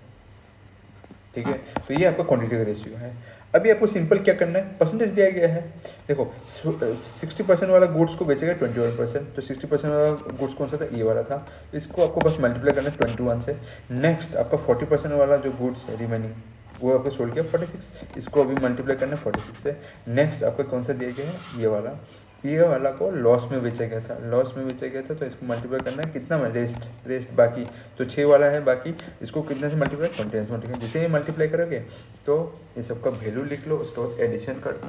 ठीक है, तो ये आपका क्वांटिटी का रेशियो है। अभी आपको सिंपल क्या करना है, परसेंटेज दिया गया है। देखो 60% वाला गुड्स को बेचेगा 21%, तो 60% वाला गुड्स कौन सा था, ये वाला था। इसको आपको बस मल्टीप्लाई करना है 21 से। नेक्स्ट आपका 40% वाला जो गुड्स है रिमेनिंग, वो आपको सोल्ड किया 46, इसको अभी मल्टीप्लाई करना है 46 से। नेक्स्ट आपका कौन सा दिया गया है, ये वाला को लॉस में बेचा गया था, तो इसको मल्टीप्लाई करना है कितना में, रेस्ट बाकी तो 6 वाला है बाकी, इसको कितने से मल्टीप्लाई 20 से मल्टीप्लाई। जैसे ही मल्टीप्लाई करोगे तो ये सबका वैल्यू लिख लो, उसके बाद एडिशन कर दो।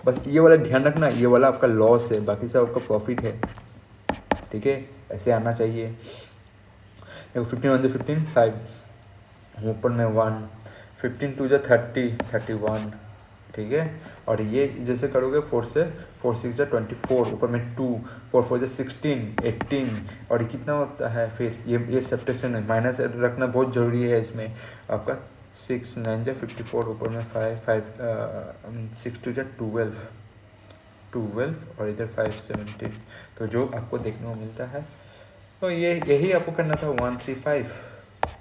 बस ये वाला ध्यान रखना, ये वाला आपका लॉस है, बाकी सब आपका प्रॉफिट है। ठीक है, ऐसे आना चाहिए। देखो 15 1 15 5, ऊपर में 1, 15 2 30 31। ठीक है, और ये जैसे करोगे 4 से 4 6 24, ऊपर में 2, 4 4 16 18, और कितना होता है फिर ये सब्ट्रैक्शन है, माइनस रखना बहुत ज़रूरी है इसमें। आपका 6 9 54, ऊपर में 5 5 6 2 12, और इधर 5 17। तो जो आपको देखने को मिलता है, तो यही आपको करना था। 135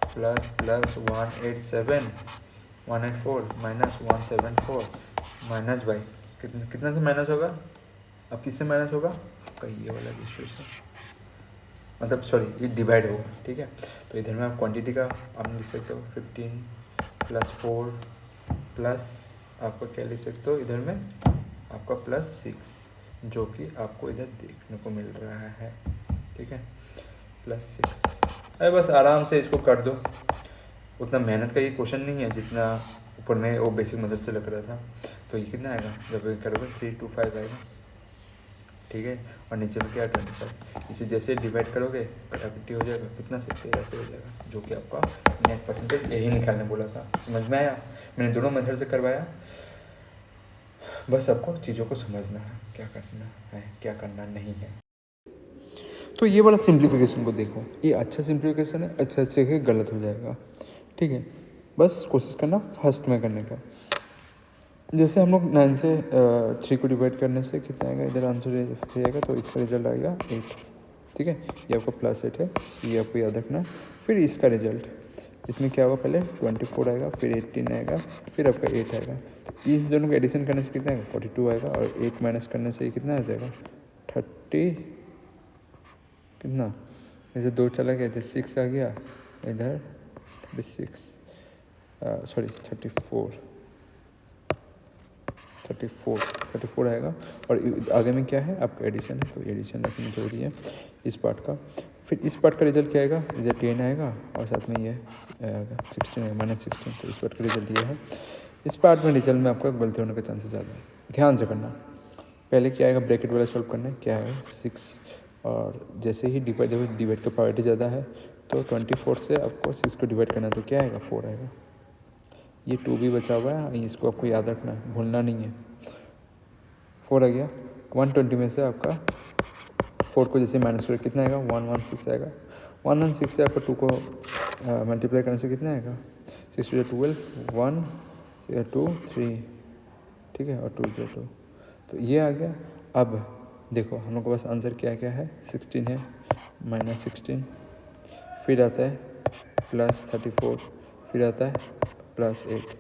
प्लस 187 184 माइनस 174 माइनस बाई कितना से माइनस होगा, अब किससे माइनस होगा, आपका ये वाला रेशियो से, मतलब सॉरी ये डिवाइड होगा। ठीक है, तो इधर में आप क्वांटिटी का आप लिख सकते हो 15 प्लस 4 प्लस आपका क्या लिख सकते हो इधर में आपका प्लस 6, जो कि आपको इधर देखने को मिल रहा है। ठीक है, प्लस 6। अरे बस आराम से इसको कर दो, उतना मेहनत का ये क्वेश्चन नहीं है जितना ऊपर में वो बेसिक मेथड से लग रहा था। तो ये कितना आएगा, जब ये करोगे 325 आएगा। ठीक है, और नीचे में क्या है 25। इसे जैसे डिवाइड करोगे कटाकटी हो जाएगा, कितना से 13 से हो जाएगा, जो कि आपका नेट परसेंटेज यही निकालने बोला था। समझ में आया, मैंने दोनों मेथड से करवाया। बस आपको चीज़ों को समझना है, क्या करना है क्या करना नहीं है। तो ये वाला सिंप्लीफिकेशन को देखो, ये अच्छा सिंप्लीफिकेशन है, अच्छा अच्छे के गलत हो जाएगा। ठीक है, बस कोशिश करना फर्स्ट में करने का। जैसे हम लोग 9 से 3 को डिवाइड करने से कितना आएगा, इधर आंसर 3 आएगा, तो इसका रिजल्ट आएगा 8। ठीक है, ये आपका +8 है, ये आपको याद रखना। फिर इसका रिजल्ट, इसमें क्या होगा, पहले 24 आएगा, फिर 18 आएगा, फिर आपका 8 आएगा। तो इस दोनों को एडिशन करने से कितना आएगा 42 आएगा, और 8 माइनस करने से ये कितना आ जाएगा 30, कितना, इधर 2 चला गया, इधर 6 आ गया, इधर 36 सॉरी 34 आएगा। और आगे में क्या है आपका एडिशन है, तो एडिशन रखनी जरूरी है इस पार्ट का। फिर इस पार्ट का रिजल्ट क्या आएगा, इधर 10 आएगा, और साथ में ये आएगा 16 है, -16। तो इस पार्ट का रिजल्ट ये है। इस पार्ट में रिजल्ट में आपका गलती होने का चांसेस ज़्यादा है, ध्यान से करना। पहले क्या आएगा, ब्रैकेट वाला सॉल्व करना है, क्या है 6, और जैसे ही डिवाइड का प्रायोरिटी ज़्यादा है, तो 24 से आपको 6 को डिवाइड करना है, तो क्या आएगा 4 आएगा। ये 2 भी बचा हुआ है, इसको आपको याद रखना है, भूलना नहीं है। 4 आ गया, 120 में से आपका 4 को जैसे माइनस करें कितना आएगा 116 आएगा। 116 से आपका 2 को मल्टीप्लाई करने से कितना आएगा 6 2 12 1 2 3। ठीक है, और 2 2। तो ये आ गया। अब देखो हम लोग के पास आंसर क्या क्या है, 16 है, -16, फिर आता है +34, फिर आता है +8।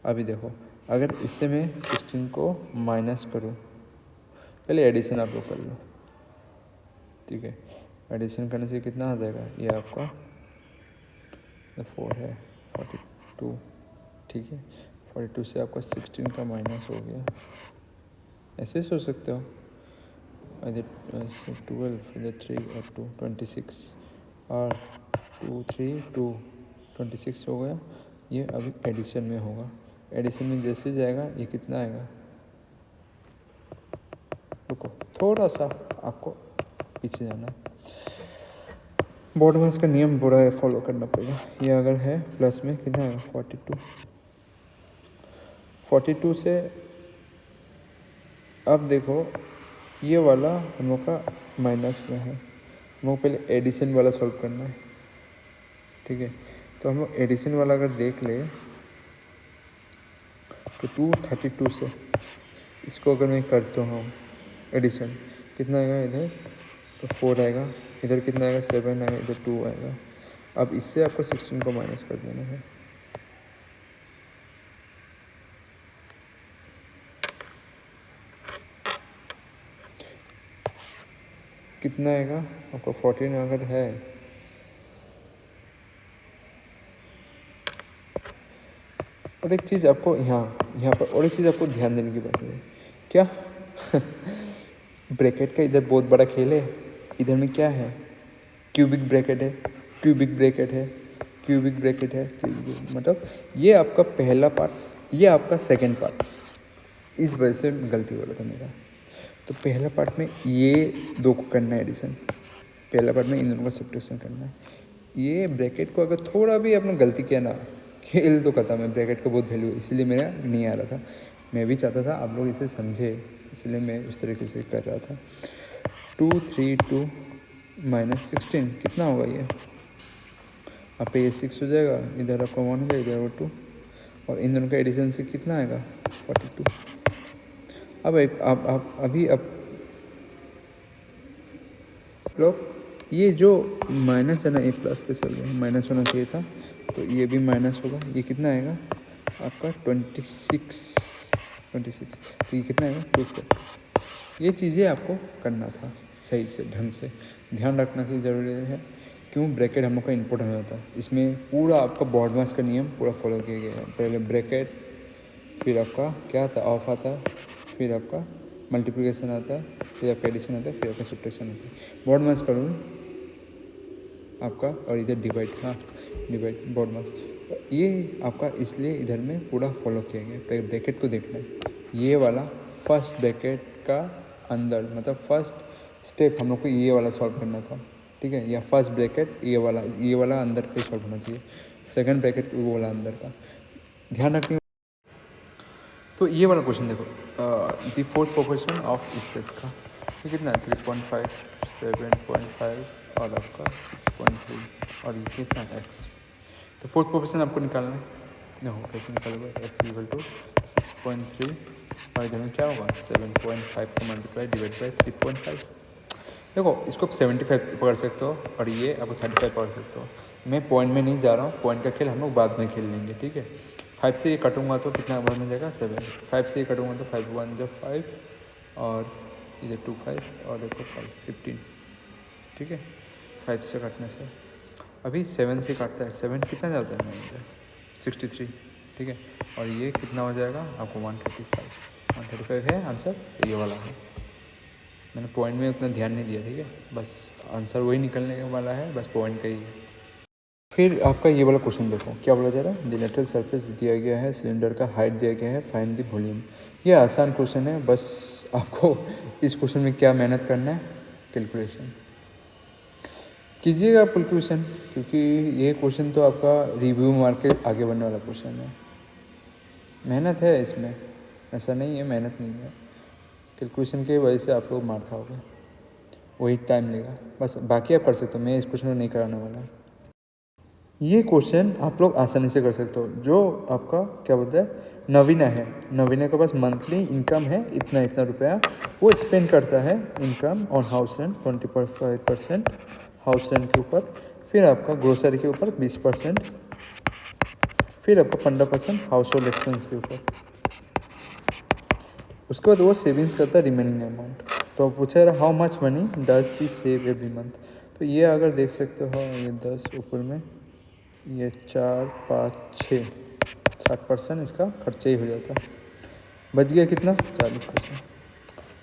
अभी देखो अगर इससे मैं 16 को माइनस करूँ, पहले एडिशन आप लोग कर लो। ठीक है, एडिशन करने से कितना आ जाएगा, ये आपका 4 है 42। ठीक है, 42 से आपका 16 का माइनस हो गया, ऐसे सोच सकते हो। इधर 12, इधर 3 और 2 26, और 2 3 2 26 हो गया। ये अभी एडिशन में होगा, एडिशन में जैसे जाएगा ये कितना आएगा, रुको थोड़ा सा आपको पीछे जाना, बॉड मास का नियम पूरा फॉलो करना पड़ेगा। ये अगर है प्लस में कितना आएगा 42 से अब देखो ये वाला हम लोग का माइनस में है, हम लोग पहले एडिशन वाला सॉल्व करना है, ठीक है। तो हम लोग एडिशन वाला अगर देख ले तो 232 से इसको अगर मैं करता हूँ एडिशन, कितना आएगा इधर, तो 4 आएगा, इधर कितना आएगा 7 आएगा, इधर 2 आएगा। अब इससे आपको 16 को माइनस कर देना है, कितना आएगा आपको 14 अगर है, और एक चीज़ आपको यहाँ पर और एक चीज़ आपको ध्यान देने की बात है क्या ब्रैकेट का इधर बहुत बड़ा खेल है, इधर में क्या है, क्यूबिक ब्रैकेट है, क्यूबिक ब्रैकेट है, क्यूबिक ब्रैकेट है, मतलब ये आपका पहला पार्ट, ये आपका सेकंड पार्ट, इस वजह से गलती हो रहा था मेरा। तो पहला पार्ट में ये दो को करना है एडिशन, पहला पार्ट में इन दोनों का सब्ट्रैक्शन करना है। ये ब्रैकेट को अगर थोड़ा भी आपने गलती किया ना, खेल तो खत्म है, ब्रैकेट का बहुत वैल्यू है, इसलिए मेरा नहीं आ रहा था। मैं भी चाहता था आप लोग इसे समझे, इसलिए मैं उस तरीके से कर रहा था। 232 माइनस 16 कितना होगा ये, आप पे ये 6 हो जाएगा, इधर आपका 1 हो जाएगा, इधर 2, और इन दोनों का एडिशन से कितना आएगा 42। अब अभी अब लोग ये जो माइनस है ना, ये प्लस के चल रहे हैं, माइनस होना चाहिए था, तो ये भी माइनस होगा। ये कितना आएगा आपका 26, तो ये कितना आएगा 24। ये चीज़ें आपको करना था सही से, ढंग से ध्यान रखना की ज़रूरी है। क्यों, ब्रैकेट हम लोग का इम्पोर्टेंट हो जाता है, इसमें पूरा आपका बॉड मास का नियम पूरा फॉलो किया गया है। पहले ब्रैकेट, फिर आपका क्या आता है ऑफ आता है, फिर आपका मल्टीप्लिकेशन आता है, फिर आपका एडिशन आता है, फिर आपका सब्ट्रैक्शन आता है। बॉड मास का रूल आपका, और इधर डिवाइड बॉड मास, ये आपका इसलिए इधर में पूरा फॉलो किया गया। पहले ब्रैकेट को देखना है, ये वाला फर्स्ट ब्रैकेट का अंदर, मतलब फर्स्ट स्टेप हम लोग को ये वाला सॉल्व करना था, ठीक है। या फर्स्ट ब्रैकेट ये वाला अंदर का सॉल्व होना चाहिए, सेकंड ब्रैकेट वो वाला अंदर का ध्यान रखने। तो ये वाला क्वेश्चन देखो, the fourth proportion of space का, ये कितना है 3.5, 7.5 और आपका 6.3, और ये कितना है x। तो फोर्थ प्रोपोर्शन आपको निकालना है, देखो कैसे निकालोगे, x इक्वल टू 6.3 और इधर में क्या होगा 7.5 को मल्टीप्लाई डिवाइड बाई 3.5। देखो इसको आप 75 पकड़ सकते हो और ये आपको 35 पकड़ सकते हो। मैं पॉइंट में नहीं जा रहा हूँ, पॉइंट का खेल हम लोग बाद में खेल लेंगे, ठीक है। 5 से ये कटूंगा तो कितना बन में जाएगा 7, 5 से ये कटूंगा तो 5 1 जो 5 और इधर 2 5 और देखो 5 15, ठीक है। 5 से काटने से अभी 7 से काटता है, 7 कितना जाता है मैंने 63, ठीक है। और ये कितना हो जाएगा आपको 135 है आंसर, ये वाला है। मैंने पॉइंट में उतना ध्यान नहीं दिया, ठीक है, बस आंसर वही निकलने वाला है, बस पॉइंट का ही है। फिर आपका ये वाला क्वेश्चन देखो क्या बोला जा रहा है, द लेटरल सरफेस दिया गया है, सिलेंडर का हाइट दिया गया है, फाइंड द वॉल्यूम। ये आसान क्वेश्चन है, बस आपको इस क्वेश्चन में क्या मेहनत करना है, कैलकुलेशन कीजिएगा कैलकुलेशन, क्योंकि ये क्वेश्चन तो आपका रिव्यू मार के आगे बढ़ने वाला क्वेश्चन है। मेहनत है इसमें, ऐसा नहीं है मेहनत नहीं है, कैलकुलेशन की वजह से आप लोग मार खाओगे, वही टाइम लेगा, बस बाकी आप कर सकते हो, मैं इस क्वेश्चन को नहीं कराने वाला। ये क्वेश्चन आप लोग आसानी से कर सकते हो। जो आपका क्या बोलते हैं नवीना है, नवीना के पास मंथली इनकम है इतना इतना रुपया, वो स्पेंड करता है income on house rent 25% house rent के ऊपर, फिर आपका ग्रोसरी के ऊपर 20%, फिर आपका 15% हाउस होल्ड एक्सपेंस के ऊपर। उसके बाद वो सेविंग्स करता है रिमेनिंग अमाउंट। तो पूछा रहा how much money does she save every month. तो ये अगर देख सकते हो, ये 10 ऊपर में ये 4 5 6 60% इसका खर्चा ही हो जाता है। बच गया कितना 40%।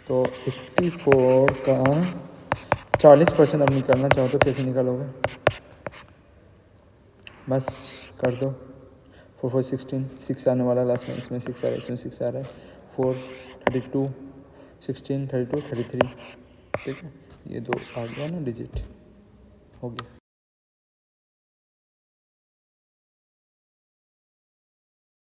तो 84 का 40% अब निकालना चाहो तो कैसे निकालोगे, बस कर दो। 4 4 16, 6 आने वाला लास्ट में, इसमें 6 आ रहा है, इसमें 6 आ रहा है। 4 32 16 32 33, ठीक है, ये 2 आ गया ना डिजिट, हो गया।